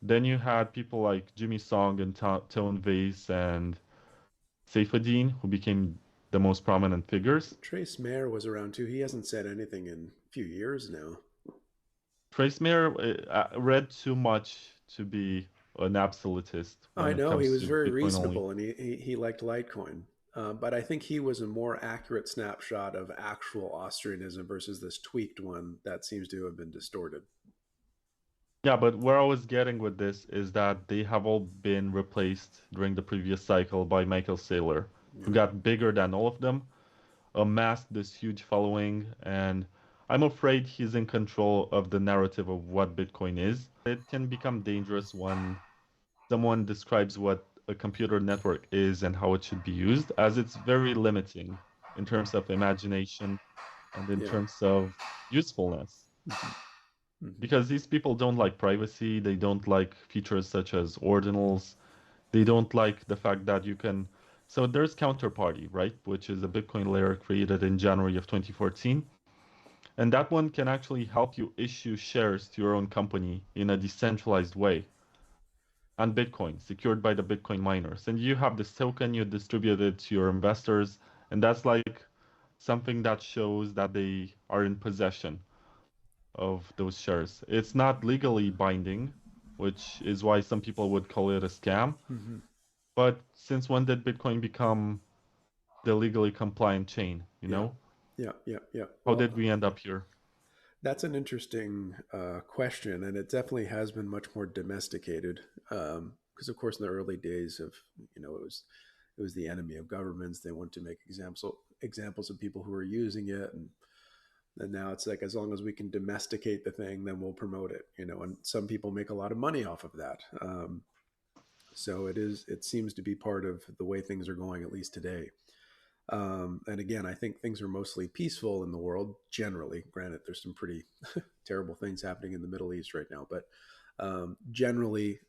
Then you had people like Jimmy Song and Tone Vase and Saifuddin, who became the most prominent figures. Trace Mayer was around too. He hasn't said anything in a few years now. Trace Mayer read too much to be an absolutist I when it know he comes was to very Bitcoin only. reasonable and he liked Litecoin. But I think he was a more accurate snapshot of actual Austrianism versus this tweaked one that seems to have been distorted. Yeah, but where I was getting with this is that they have all been replaced during the previous cycle by Michael Saylor, who Yeah. got bigger than all of them. amassed this huge following, and I'm afraid he's in control of the narrative of what Bitcoin is. It can become dangerous when someone describes what a computer network is and how it should be used, as it's very limiting in terms of imagination and in Yeah. terms of usefulness. Mm-hmm. Because these people don't like privacy, they don't like features such as ordinals, they don't like the fact that you can. So there's Counterparty, right, which is a Bitcoin layer created in January of 2014. And that one can actually help you issue shares to your own company in a decentralized way on Bitcoin, secured by the Bitcoin miners. And you have this token, you distribute it to your investors, and that's like something that shows that they are in possession of those shares. It's not legally binding, which is why some people would call it a scam. Mm-hmm. But since when did Bitcoin become the legally compliant chain, you Yeah. know? Yeah. Yeah. Yeah. How Well, did we end up here? that's an interesting question, and it definitely has been much more domesticated. Because, of course, in the early days of, it was the enemy of governments. They want to make examples of people who are using it, and now it's like, as long as we can domesticate the thing, then we'll promote it. And some people make a lot of money off of that. So it seems to be part of the way things are going, at least today. And again, I think things are mostly peaceful in the world generally. Granted, there's some pretty terrible things happening in the Middle East right now, but generally,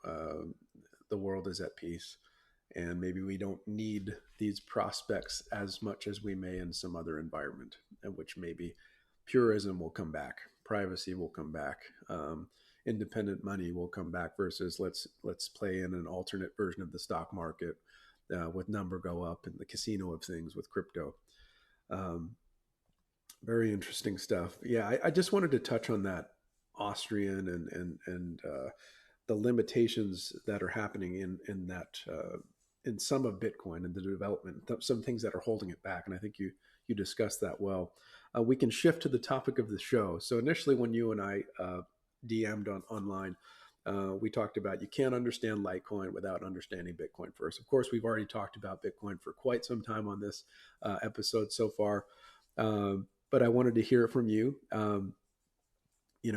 uh, the world is at peace. And maybe we don't need these prospects as much as we may in some other environment, in which maybe purism will come back, privacy will come back, independent money will come back, versus let's play in an alternate version of the stock market with number go up in the casino of things with crypto. Um, Very interesting stuff. Yeah, I just wanted to touch on that Austrian and the limitations that are happening in that in some of Bitcoin and the development, some things that are holding it back. And I think you discussed that well. We can shift to the topic of the show. So initially, when you and I DM'd online, we talked about you can't understand Litecoin without understanding Bitcoin first. Of course, we've already talked about Bitcoin for quite some time on this episode so far, but I wanted to hear it from you.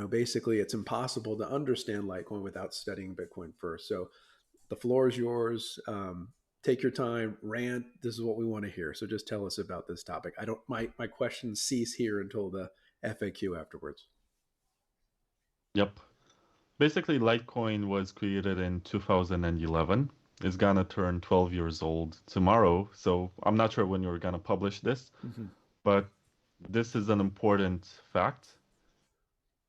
Basically, it's impossible to understand Litecoin without studying Bitcoin first. So the floor is yours. Take your time, rant. This is what we want to hear. So just tell us about this topic. I don't. My questions cease here until the FAQ afterwards. Yep. Basically, Litecoin was created in 2011. It's gonna turn 12 years old tomorrow, so I'm not sure when you're gonna publish this, Mm-hmm. but this is an important fact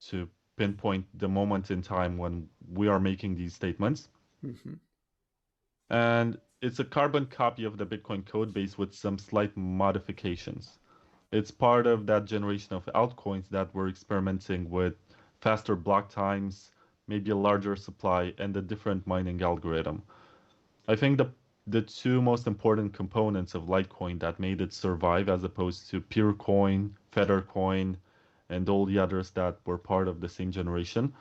to pinpoint the moment in time when we are making these statements. Mm-hmm. And it's a carbon copy of the Bitcoin code base with some slight modifications. It's part of that generation of altcoins that were experimenting with faster block times, maybe a larger supply, and a different mining algorithm. I think the two most important components of Litecoin that made it survive as opposed to Peercoin, Feathercoin, and all the others that were part of the same generation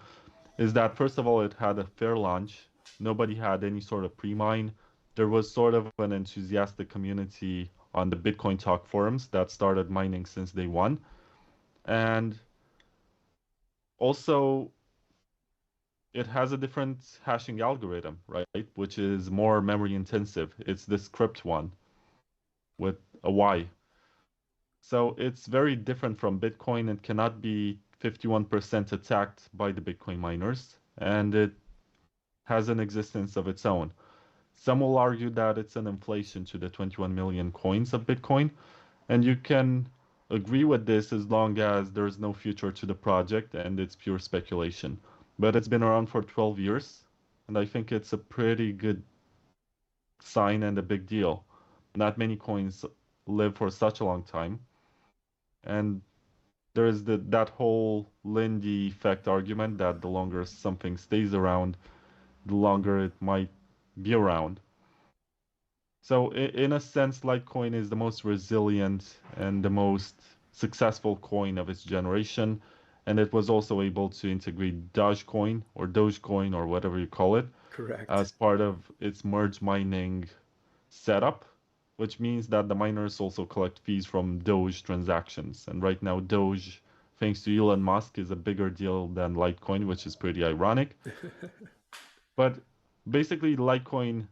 is that first of all it had a fair launch. Nobody had any sort of pre-mine. There was sort of an enthusiastic community on the Bitcoin Talk forums that started mining since day one. And also it has a different hashing algorithm, right? Which is more memory intensive. It's the scrypt one with a Y. So it's very different from Bitcoin. It cannot be 51% attacked by the Bitcoin miners, and it has an existence of its own. Some will argue that it's an inflation to the 21 million coins of Bitcoin, and you can agree with this as long as there's no future to the project and it's pure speculation. But it's been around for 12 years, and I think it's a pretty good sign and a big deal. Not many coins live for such a long time, and there is that whole Lindy effect argument that the longer something stays around, the longer it might be around. So in a sense, Litecoin is the most resilient and the most successful coin of its generation, and it was also able to integrate Dogecoin or whatever you call it Correct. as part of its merge mining setup. which means that the miners also collect fees from Doge transactions. And right now, Doge, thanks to Elon Musk, is a bigger deal than Litecoin, which is pretty ironic. But basically, Litecoin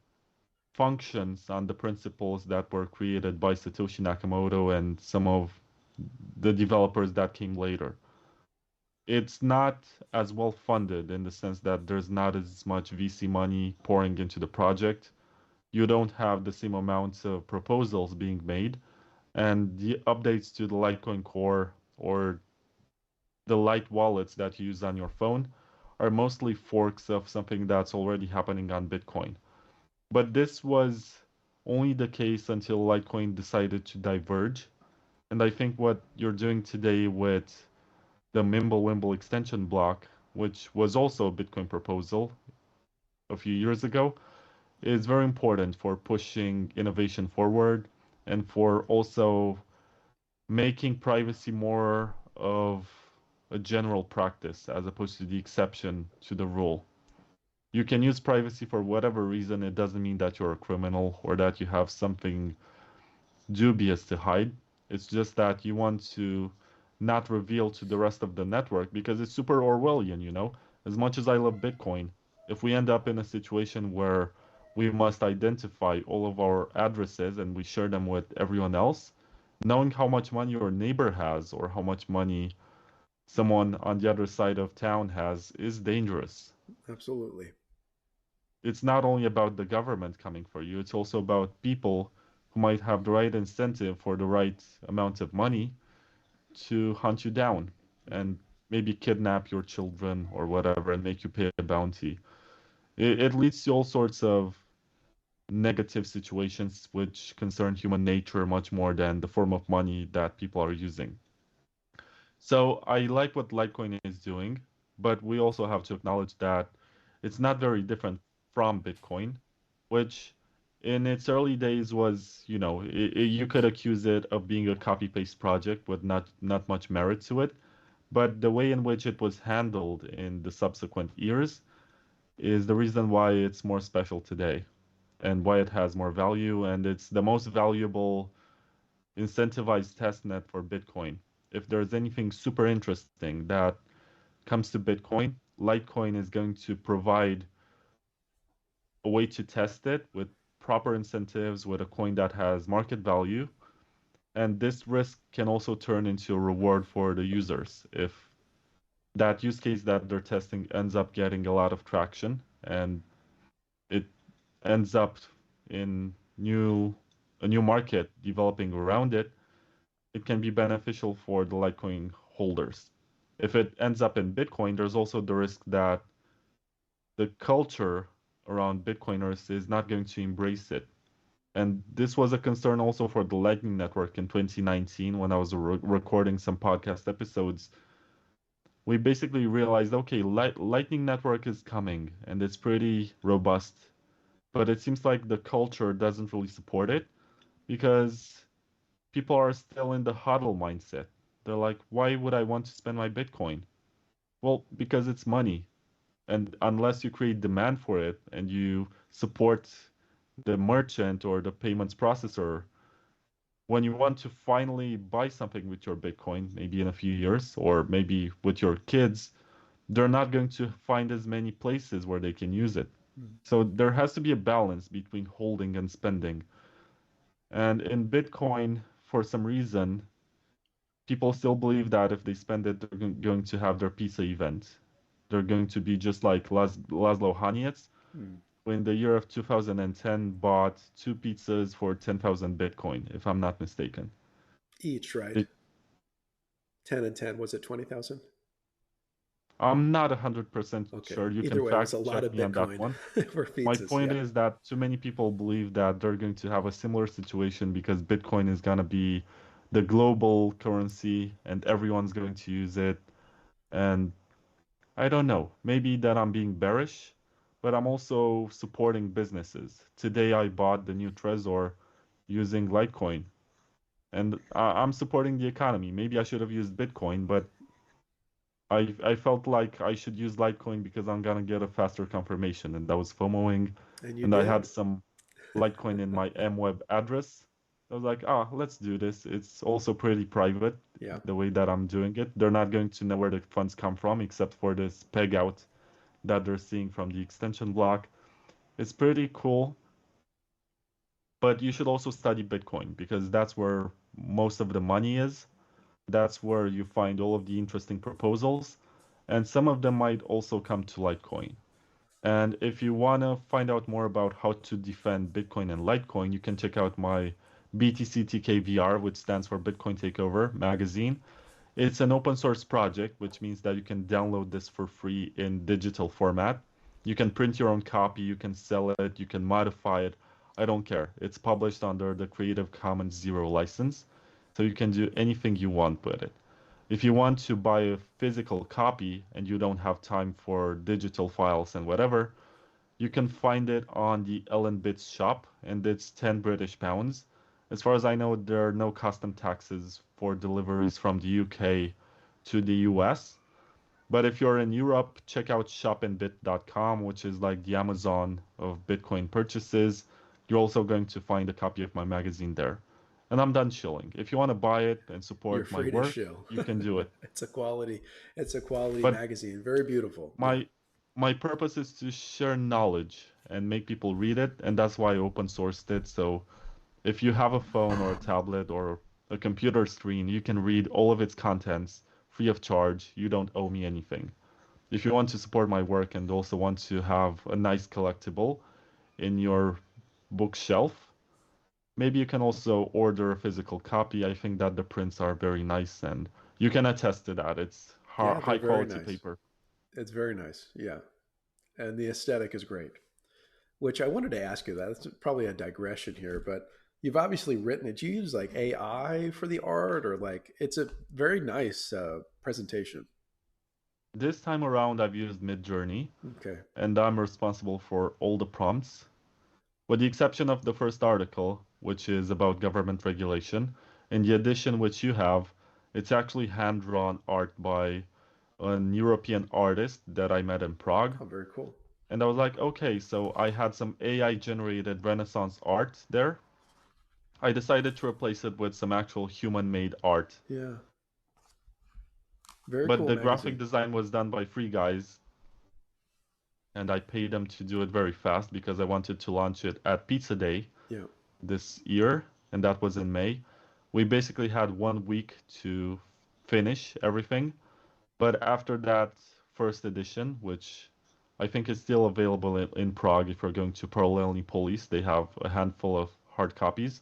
functions on the principles that were created by Satoshi Nakamoto and some of the developers that came later. It's not as well funded in the sense that there's not as much VC money pouring into the project. You don't have the same amounts of proposals being made, and the updates to the Litecoin core or the Lite wallets that you use on your phone are mostly forks of something that's already happening on Bitcoin. But this was only the case until Litecoin decided to diverge. And I think what you're doing today with the Mimblewimble extension block, which was also a Bitcoin proposal a few years ago, is very important for pushing innovation forward and for also making privacy more of a general practice as opposed to the exception to the rule. You can use privacy for whatever reason. It doesn't mean that you're a criminal or that you have something dubious to hide. It's just that you want to not reveal to the rest of the network because it's super Orwellian, you know? As much as I love Bitcoin, if we end up in a situation where we must identify all of our addresses and we share them with everyone else, knowing how much money your neighbor has or how much money someone on the other side of town has is dangerous. Absolutely. It's not only about the government coming for you, it's also about people who might have the right incentive for the right amount of money to hunt you down and maybe kidnap your children or whatever and make you pay a bounty. It leads to all sorts of negative situations which concern human nature much more than the form of money that people are using. So I like what Litecoin is doing, but we also have to acknowledge that it's not very different from Bitcoin, which in its early days was, you know, you could accuse it of being a copy-paste project with not much merit to it. But the way in which it was handled in the subsequent years is the reason why it's more special today and why it has more value. And it's the most valuable incentivized testnet for Bitcoin. If there's anything super interesting that comes to Bitcoin, Litecoin is going to provide a way to test it with proper incentives with a coin that has market value. And this risk can also turn into a reward for the users if that use case that they're testing ends up getting a lot of traction and it ends up in a new market developing around it, it can be beneficial for the Litecoin holders. If it ends up in Bitcoin, there's also the risk that the culture around Bitcoiners is not going to embrace it. And this was a concern also for the Lightning Network in 2019 when I was recording some podcast episodes. We basically realized, okay, Lightning Network is coming and it's pretty robust, but it seems like the culture doesn't really support it because people are still in the hodl mindset. They're like, why would I want to spend my Bitcoin? Well, because it's money. And unless you create demand for it and you support the merchant or the payments processor, when you want to finally buy something with your Bitcoin, maybe in a few years, or maybe with your kids, they're not going to find as many places where they can use it. So there has to be a balance between holding and spending. And in Bitcoin, for some reason, people still believe that if they spend it, they're going to have their pizza event. They're going to be just like Laszlo Haniec, who in the year of 2010 bought two pizzas for 10,000 Bitcoin, if I'm not mistaken. Each, right? It, 10 and 10. Was it 20,000? I'm not 100% Okay. sure. You can Either way, it was a fact lot check of me on that Bitcoin one. for My pizzas. point Yeah. is that too many people believe that they're going to have a similar situation because Bitcoin is going to be the global currency and everyone's going to use it. And I don't know, maybe that I'm being bearish, but I'm also supporting businesses. Today I bought the new Trezor using Litecoin, and I'm supporting the economy. Maybe I should have used Bitcoin, but I felt like I should use Litecoin because I'm gonna get a faster confirmation, and that was FOMOing, And you and I had did. some Litecoin in my MWEB address, I was like, let's do this. It's also pretty private, Yeah. the way that I'm doing it. They're not going to know where the funds come from, except for this peg out that they're seeing from the extension block. It's pretty cool, but you should also study Bitcoin because that's where most of the money is. That's where you find all of the interesting proposals, and some of them might also come to Litecoin. And if you want to find out more about how to defend Bitcoin and Litecoin, you can check out my BTCTKVR, which stands for Bitcoin Takeover magazine. It's an open source project, which means that you can download this for free in digital format. You can print your own copy, you can sell it, you can modify it. I don't care. It's published under the Creative Commons Zero license, so you can do anything you want with it. If you want to buy a physical copy and you don't have time for digital files and whatever, you can find it on the LNBits shop, and it's 10 British pounds. As far as I know, there are no custom taxes for deliveries from the UK to the US. But if you're in Europe, check out shopandbit.com, which is like the Amazon of Bitcoin purchases. You're also going to find a copy of my magazine there. And I'm done shilling. If you want to buy it and You're support my free to work, shill. you can do it. It's a quality, it's a quality But magazine. Very beautiful. Yeah. my my purpose is to share knowledge and make people read it, and that's why I open sourced it. So if you have a phone or a tablet or a computer screen, you can read all of its contents free of charge. You don't owe me anything. If you want to support my work and also want to have a nice collectible in your bookshelf, maybe you can also order a physical copy. I think that the prints are very nice and you can attest to that. It's Yeah, they're high very quality nice. paper. It's very nice. Yeah. And the aesthetic is great. Which I wanted to ask you that. It's probably a digression here, but you've obviously written it. Do you use like AI for the art or like it's a very nice presentation? This time around, I've used Midjourney, Okay. and I'm responsible for all the prompts, with the exception of the first article, which is about government regulation. In the edition which you have, it's actually hand-drawn art by an European artist that I met in Prague. Oh, very cool. And I was like, okay, so I had some AI-generated Renaissance art there. I decided to replace it with some actual human-made art. Yeah. Very But cool the graphic magazine. design was done by three guys, and I paid them to do it very fast because I wanted to launch it at Pizza Day Yeah. this year, and that was in May. We basically had 1 week to finish everything, but after that first edition, which I think is still available in Prague if you're going to Paralelní Police, they have a handful of hard copies.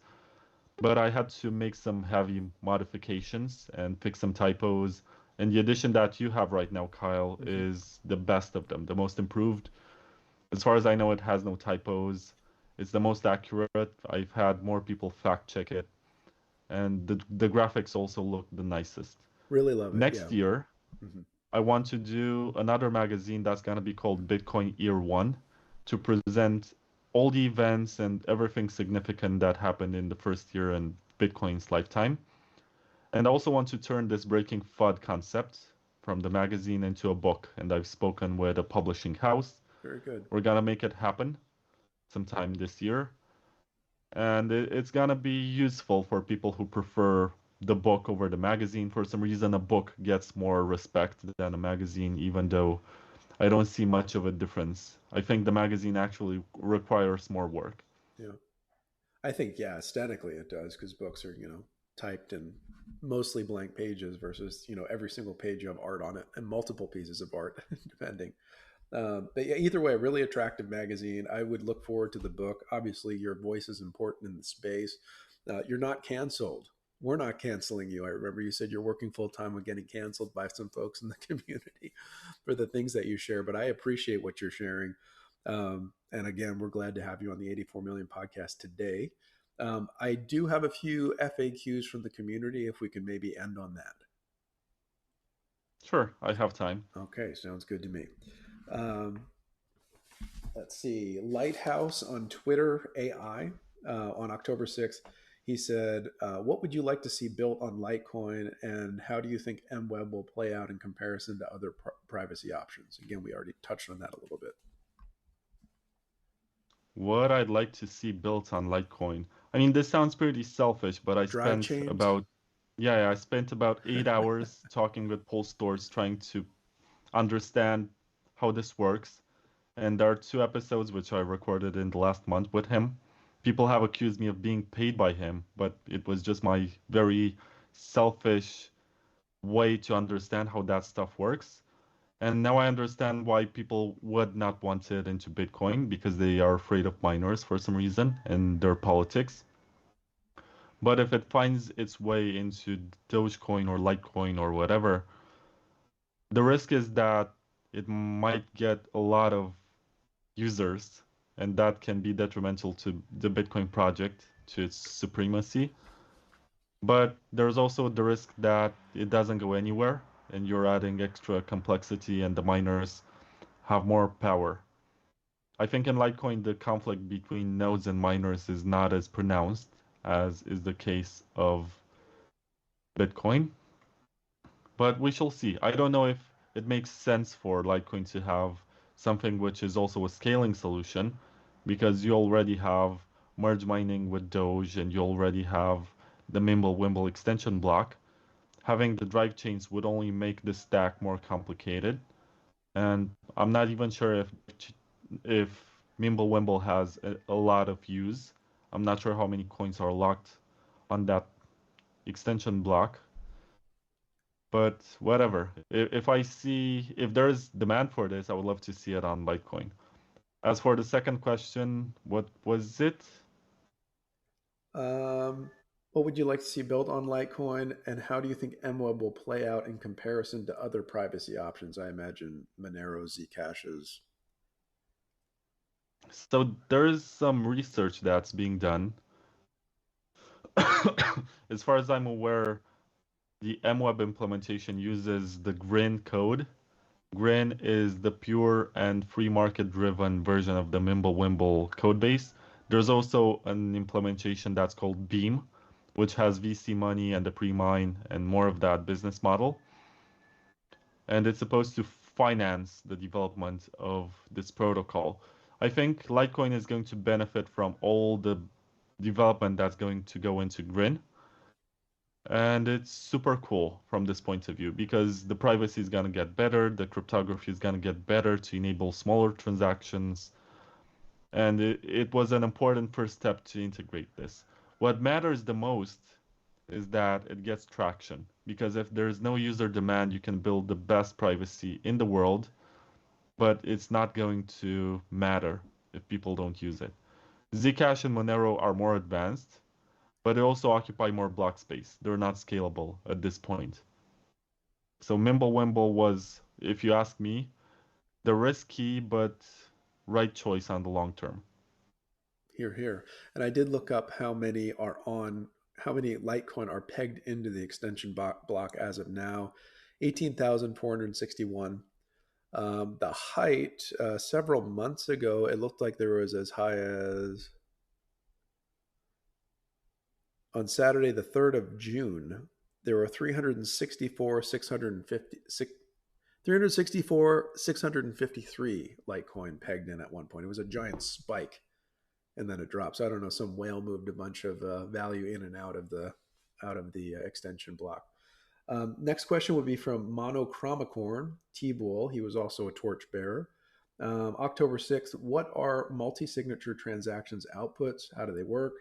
But I had to make some heavy modifications and fix some typos. And the edition that you have right now, Kyle, Hmm. is the best of them, the most improved. As far as I know, it has no typos. It's the most accurate. I've had more people fact check it, and the graphics also look the nicest. Really love it. Yeah. Next year, Hmm. I want to do another magazine that's gonna be called Bitcoin Year One to present all the events and everything significant that happened in the first year in Bitcoin's lifetime. And I also want to turn this breaking FUD concept from the magazine into a book. And I've spoken with a publishing house. Very good. We're gonna make it happen sometime this year. And it's gonna be useful for people who prefer the book over the magazine. For some reason, a book gets more respect than a magazine, even though I don't see much of a difference. I think the magazine actually requires more work. Yeah. I think, yeah, aesthetically it does because books are, typed in mostly blank pages versus, every single page you have art on it and multiple pieces of art, depending. But yeah, either way, a really attractive magazine. I would look forward to the book. Obviously, your voice is important in the space. You're not canceled. We're not canceling you. I remember you said you're working full time on getting canceled by some folks in the community for the things that you share. But I appreciate what you're sharing. And again, we're glad to have you on the 84 Million podcast today. I do have a few FAQs from the community if we can maybe end on that. Sure, I have time. Okay, sounds good to me. Um, let's see. Lighthouse on Twitter AI on October 6th. He said, what would you like to see built on Litecoin and how do you think MWEB will play out in comparison to other privacy options? Again, we already touched on that a little bit. What I'd like to see built on Litecoin. I mean, this sounds pretty selfish, but Drive chains? I spent about 8 hours talking with Pole stores trying to understand how this works. And there are 2 episodes which I recorded in the last month with him. People have accused me of being paid by him, but it was just my very selfish way to understand how that stuff works. And now I understand why people would not want it into Bitcoin because they are afraid of miners for some reason and their politics. But if it finds its way into Dogecoin or Litecoin or whatever, the risk is that it might get a lot of users, and that can be detrimental to the Bitcoin project, to its supremacy. But there's also the risk that it doesn't go anywhere, and you're adding extra complexity, and the miners have more power. I think in Litecoin, the conflict between nodes and miners is not as pronounced as is the case of Bitcoin. But we shall see. I don't know if it makes sense for Litecoin to have something which is also a scaling solution, because you already have merge mining with Doge and you already have the Mimblewimble extension block. Having the drive chains would only make the stack more complicated. And I'm not even sure if Mimblewimble has a lot of use. I'm not sure how many coins are locked on that extension block. But whatever. If there's demand for this, I would love to see it on Litecoin. As for the second question, what was it? What would you like to see built on Litecoin, and how do you think MWEB will play out in comparison to other privacy options? I imagine Monero, Zcashes. So there's some research that's being done. As far as I'm aware, the MWEB implementation uses the Grin code. Grin is the pure and free market driven version of the Mimblewimble codebase. There's also an implementation that's called Beam, which has VC money and the pre-mine and more of that business model. And it's supposed to finance the development of this protocol. I think Litecoin is going to benefit from all the development that's going to go into Grin. And it's super cool from this point of view because the privacy is going to get better, the cryptography is going to get better to enable smaller transactions. And it was an important first step to integrate this. What matters the most is that it gets traction because if there's no user demand, you can build the best privacy in the world, but it's not going to matter if people don't use it. Zcash and Monero are more advanced, but they also occupy more block space. They're not scalable at this point. So Mimblewimble was, if you ask me, the risky but right choice on the long term. Here, here. And I did look up how many Litecoin are pegged into the extension block as of now. 18,461. The height, several months ago, it looked like there was as high as on Saturday, the 3rd of June, there were 653 Litecoin pegged in at one point. It was a giant spike, and then it dropped. So I don't know. Some whale moved a bunch of value in and out of the extension block. Next question would be from Monochromicorn T-Bull. He was also a torchbearer. October 6th, what are multi-signature transactions outputs? How do they work?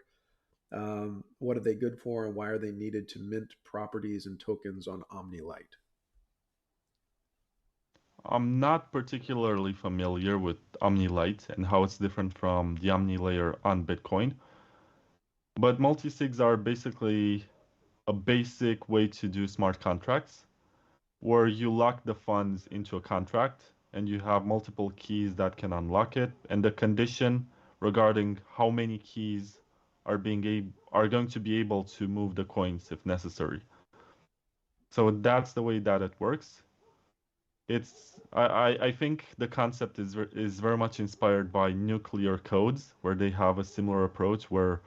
What are they good for, and why are they needed to mint properties and tokens on OmniLite? I'm not particularly familiar with OmniLite and how it's different from the Omni layer on Bitcoin, but multisigs are basically a basic way to do smart contracts where you lock the funds into a contract and you have multiple keys that can unlock it, and the condition regarding how many keys are going to be able to move the coins if necessary. So that's the way that it works. I think the concept is very much inspired by nuclear codes, where they have a similar approach where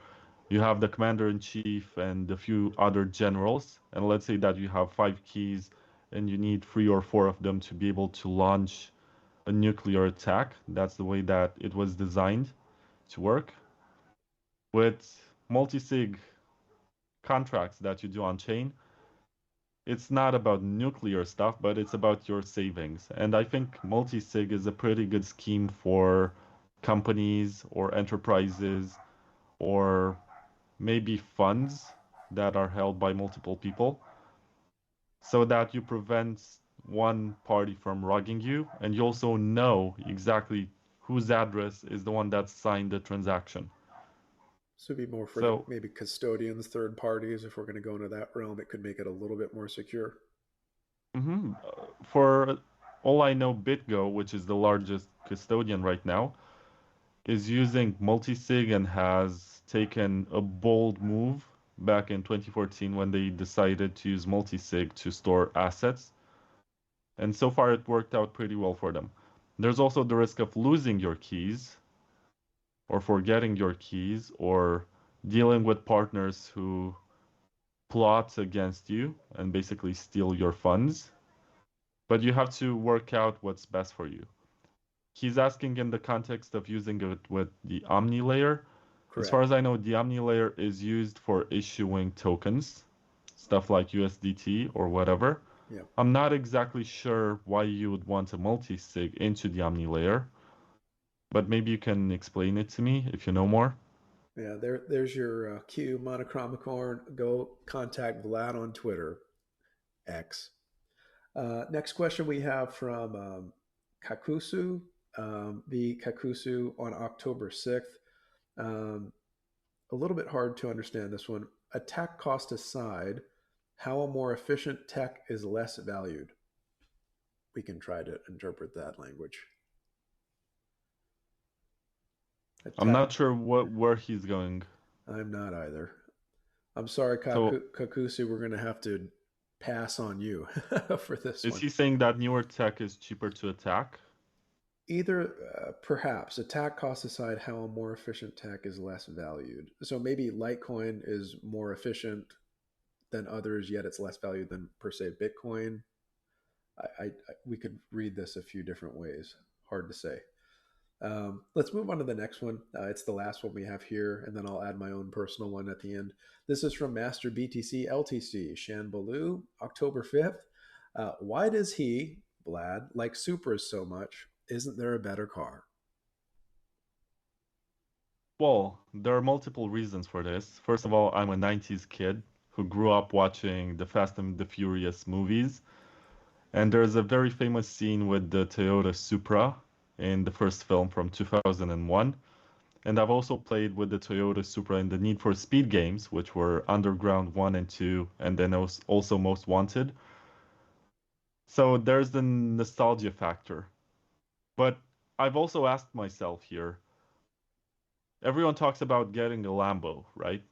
you have the commander in chief and a few other generals, and let's say that you have 5 keys and you need 3 or 4 of them to be able to launch a nuclear attack. That's the way that it was designed to work. With multi-sig contracts that you do on chain, it's not about nuclear stuff, but it's about your savings. And I think multi-sig is a pretty good scheme for companies or enterprises or maybe funds that are held by multiple people so that you prevent one party from rugging you and you also know exactly whose address is the one that signed the transaction. So it'd be more for So maybe custodians, third parties. If we're going to go into that realm, it could make it a little bit more secure. for all I know, BitGo, which is the largest custodian right now, is using multisig and has taken a bold move back in 2014 when they decided to use multisig to store assets. And so far it worked out pretty well for them. There's also the risk of losing your keys or forgetting your keys or dealing with partners who plot against you and basically steal your funds. But you have to work out what's best for you. He's asking in the context of using it with the Omni layer. As far Correct. as I know, the Omni layer is used for issuing tokens, stuff like USDT or whatever. Yeah. I'm not exactly sure why you would want a multi-sig into the Omni layer, but maybe you can explain it to me if you know more. Yeah. There's your cue, Monochromicorn. Go contact Vlad on Twitter, X. Next question we have from Kakusu, the Kakusu on October 6th. Um, a little bit hard to understand this one. Attack cost aside, how a more efficient tech is less valued? We can try to interpret that language. I'm Attack. not sure where he's going. I'm not either. I'm sorry, So Kakusu. We're going to have to pass on you for this is one. he saying that newer tech is cheaper to attack? Either, perhaps, attack cost aside, how a more efficient tech is less valued. So maybe Litecoin is more efficient than others, yet it's less valued than per se Bitcoin. We could read this a few different ways. Hard to say. Let's move on to the next one. It's the last one we have here, and then I'll add my own personal one at the end. This is from Master BTC LTC, Shan Baloo, October 5th. Why does he, Vlad, like Supras so much? Isn't there a better car? Well, there are multiple reasons for this. First of all, I'm a 90s kid who grew up watching the Fast and the Furious movies. And there's a very famous scene with the Toyota Supra in the first film from 2001. And I've also played with the Toyota Supra in the Need for Speed games, which were Underground 1 and 2, and then also Most Wanted. So there's the nostalgia factor. But I've also asked myself here, everyone talks about getting a Lambo, right?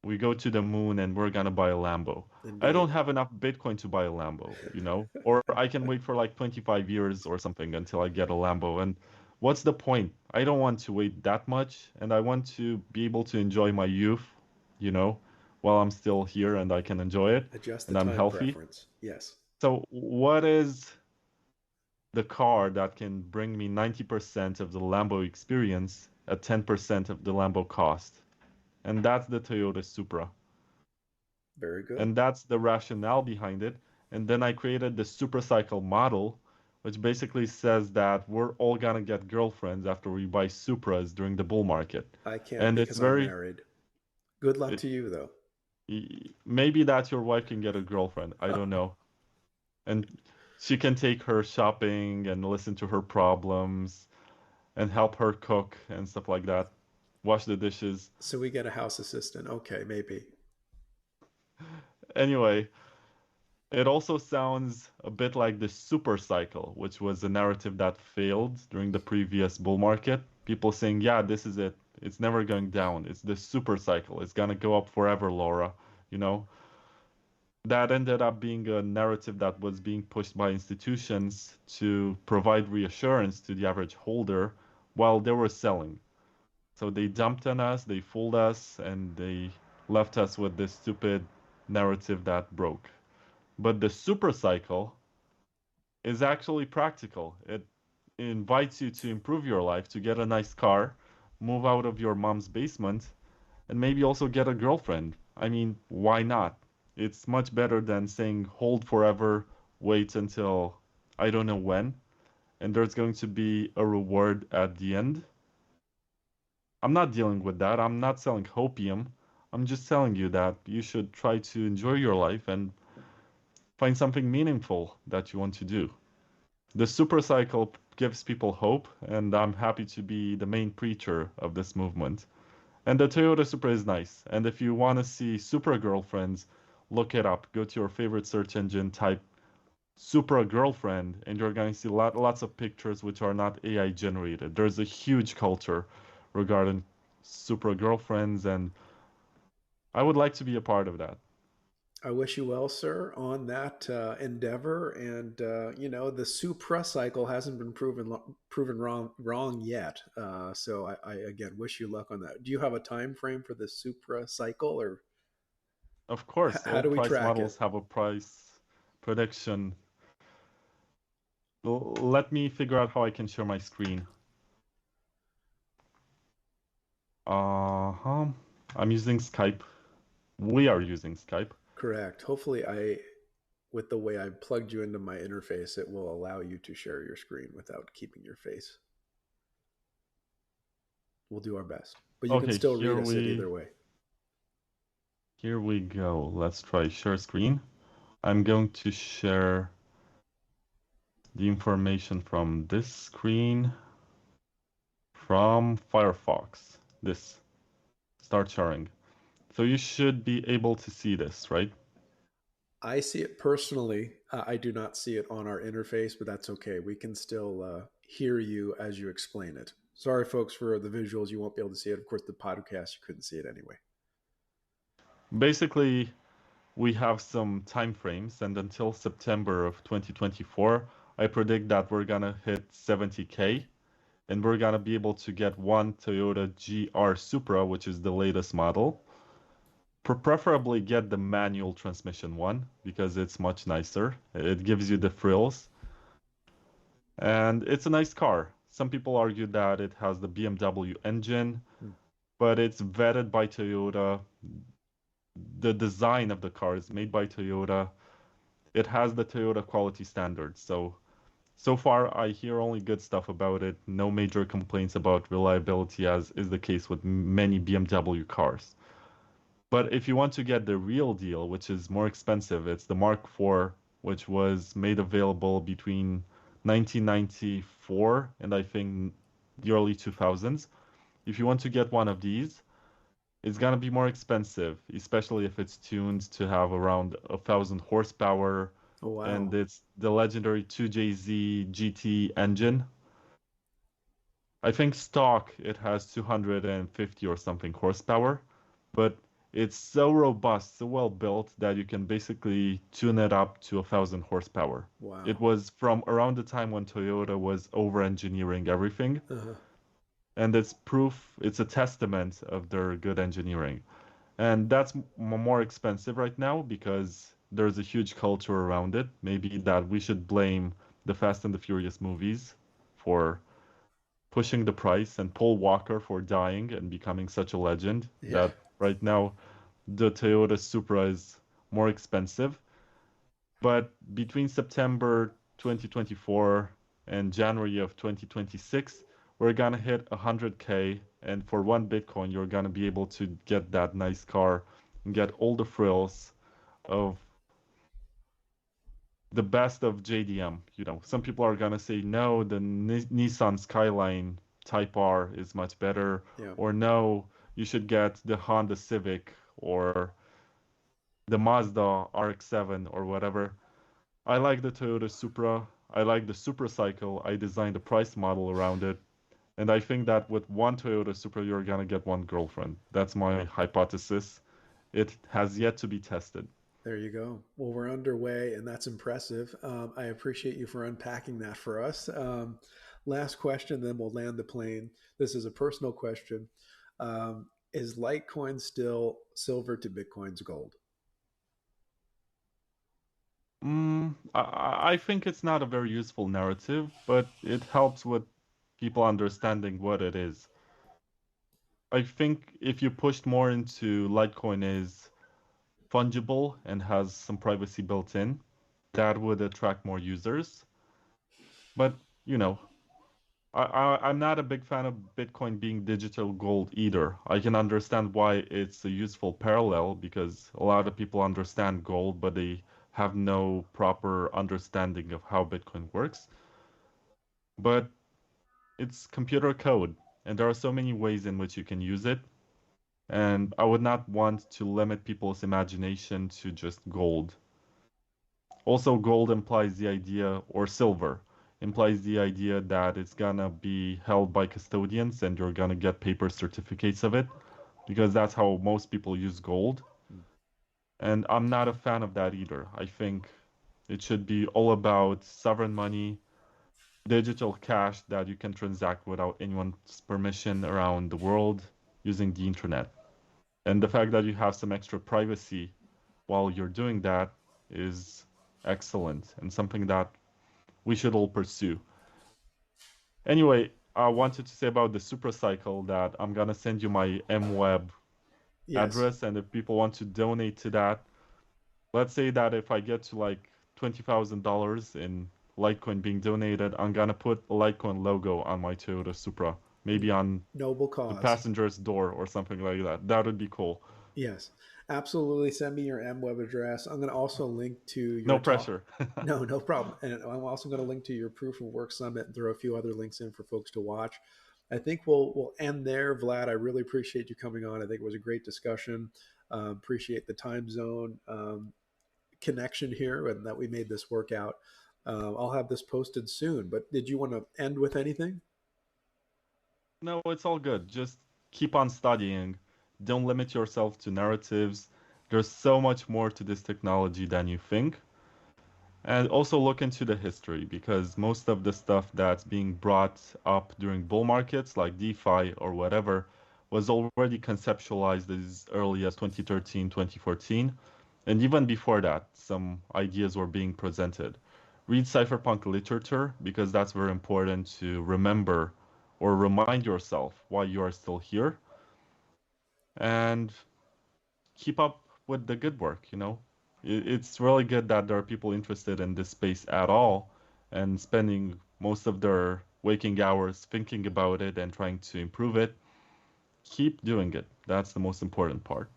We go to the moon and we're gonna buy a Lambo. I don't Indeed. have enough Bitcoin to buy a Lambo, or I can wait for like 25 years or something until I get a Lambo. And what's the point? I don't want to wait that much, and I want to be able to enjoy my youth, you know, while I'm still here and I can enjoy it Adjust the and I'm time healthy. preference. Yes. So what is the car that can bring me 90% of the Lambo experience at 10% of the Lambo cost? And that's the Toyota Supra. Very good. And that's the rationale behind it. And then I created the super cycle model, which basically says that we're all gonna get girlfriends after we buy Supras during the bull market. I can't And it's because I'm very, married. Good luck it, to you, though. maybe that your wife can get a girlfriend. I don't know. And she can take her shopping and listen to her problems and help her cook and stuff like that, wash the dishes. So we get a house assistant. Okay, maybe. Anyway, it also sounds a bit like the super cycle, which was a narrative that failed during the previous bull market. People saying, yeah, this is it. It's never going down. It's the super cycle. It's gonna go up forever, Laura. You know, that ended up being a narrative that was being pushed by institutions to provide reassurance to the average holder while they were selling. So they dumped on us, they fooled us, and they left us with this stupid narrative that broke. But the super cycle is actually practical. It invites you to improve your life, to get a nice car, move out of your mom's basement, and maybe also get a girlfriend. I mean, why not? It's much better than saying hold forever, wait until I don't know when, and there's going to be a reward at the end. I'm not dealing with that. I'm not selling hopium. I'm just telling you that you should try to enjoy your life and find something meaningful that you want to do. The super cycle gives people hope, and I'm happy to be the main preacher of this movement. And the Toyota Supra is nice. And if you want to see Supra girlfriends, look it up. Go to your favorite search engine, type Supra girlfriend, and you're going to see lots of pictures which are not AI generated. There's a huge culture regarding Supra girlfriends, and I would like to be a part of that. I wish you well, sir, on that endeavor. And the Supra cycle hasn't been proven wrong yet. So I again wish you luck on that. Do you have a time frame for the Supra cycle, or Of course, how all do we price track models it? have a price prediction. Let me figure out how I can share my screen. Uh-huh. I'm using Skype. We are using Skype. Correct. Hopefully, with the way I plugged you into my interface, it will allow you to share your screen without keeping your face. We'll do our best, but you can Okay, still read us it either way. here we go. Let's try share screen. I'm going to share the information from this screen from Firefox. This. Start sharing. So you should be able to see this, right? I see it personally. I do not see it on our interface, but that's okay. We can still hear you as you explain it. Sorry, folks, for the visuals. You won't be able to see it. Of course, the podcast, you couldn't see it anyway. Basically, we have some time frames, and until September of 2024, I predict that we're gonna hit 70K, and we're gonna be able to get one Toyota GR Supra, which is the latest model. Preferably get the manual transmission one because it's much nicer. It gives you the frills, and it's a nice car. Some people argue that it has the BMW engine, Hmm. but it's vetted by Toyota. The design of the car is made by Toyota. It has the Toyota quality standards. So far, I hear only good stuff about it. No major complaints about reliability, as is the case with many BMW cars. But if you want to get the real deal, which is more expensive, it's the Mark IV, which was made available between 1994 and I think the early 2000s. If you want to get one of these, it's gonna be more expensive, especially if it's tuned to have around 1,000 horsepower, Oh, and wow. it's the legendary 2JZ GT engine. I think stock it has 250 or something horsepower, but it's so robust, so well built that you can basically tune it up to 1,000 horsepower. It Wow. was from around the time when Toyota was over-engineering everything, Uh-huh. and it's proof, it's a testament of their good engineering. And that's more expensive right now because there's a huge culture around it. Maybe that we should blame the Fast and the Furious movies for pushing the price and Paul Walker for dying and becoming such a legend Yeah. that right now the Toyota Supra is more expensive. But between September 2024 and January of 2026, we're gonna hit 100K, and for one Bitcoin, you're gonna be able to get that nice car and get all the frills of the best of JDM. You know, some people are gonna say no, the Nissan Skyline Type R is much better, Yeah. or no, you should get the Honda Civic or the Mazda RX-7 or whatever. I like the Toyota Supra. I like the Supra cycle. I designed a price model around it. And I think that with one Toyota Supra, you're gonna get one girlfriend. That's my hypothesis. It has yet to be tested. There you go. Well, we're underway, and that's impressive. I appreciate you for unpacking that for us. Last question, then we'll land the plane. This is a personal question. Is Litecoin still silver to Bitcoin's gold? I think it's not a very useful narrative, but it helps with people understanding what it is. I think if you pushed more into Litecoin is fungible and has some privacy built in, that would attract more users. But, you know, I'm not a big fan of Bitcoin being digital gold either. I can understand why it's a useful parallel because a lot of people understand gold, but they have no proper understanding of how Bitcoin works. But it's computer code, and there are so many ways in which you can use it. And I would not want to limit people's imagination to just gold. Also, gold implies the idea, or silver implies the idea that it's gonna be held by custodians and you're gonna get paper certificates of it, because that's how most people use gold. And I'm not a fan of that either. I think it should be all about sovereign money, digital cash that you can transact without anyone's permission around the world using the internet. And the fact that you have some extra privacy while you're doing that is excellent and something that we should all pursue. Anyway, I wanted to say about the SUPRA cycle that I'm gonna send you my MWEB Yes. address, and if people want to donate to that, let's say that if I get to like $20,000 in Litecoin being donated, I'm gonna put a Litecoin logo on my Toyota Supra, maybe on Noble the cause. passenger's door or something like that. That would be cool. Yes, absolutely. Send me your MWeb address. I'm going to also link to No your talk. pressure. No, no problem. And I'm also going to link to your proof of work summit and throw a few other links in for folks to watch. I think we'll end there, Vlad. I really appreciate you coming on. I think it was a great discussion. Appreciate the time zone connection here and that we made this work out. I'll have this posted soon. But did you want to end with anything? No, it's all good. Just keep on studying. Don't limit yourself to narratives. There's so much more to this technology than you think. And also look into the history because most of the stuff that's being brought up during bull markets, like DeFi or whatever, was already conceptualized as early as 2013, 2014. And even before that, some ideas were being presented. Read cypherpunk literature because that's very important to remember or remind yourself why you are still here. And keep up with the good work, you know? It's really good that there are people interested in this space at all and spending most of their waking hours thinking about it and trying to improve it. Keep doing it. That's the most important part.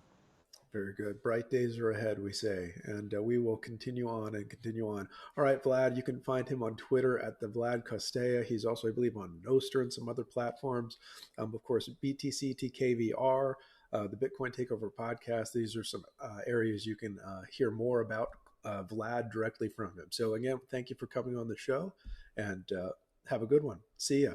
Very good. Bright days are ahead, we say, and we will continue on and continue on. All right, Vlad, you can find him on Twitter at the Vlad Costea. He's also, I believe, on Nostr and some other platforms. Of course, BTCTKVR, the Bitcoin Takeover podcast. These are some areas you can hear more about Vlad directly from him. So, again, thank you for coming on the show, and have a good one. See ya.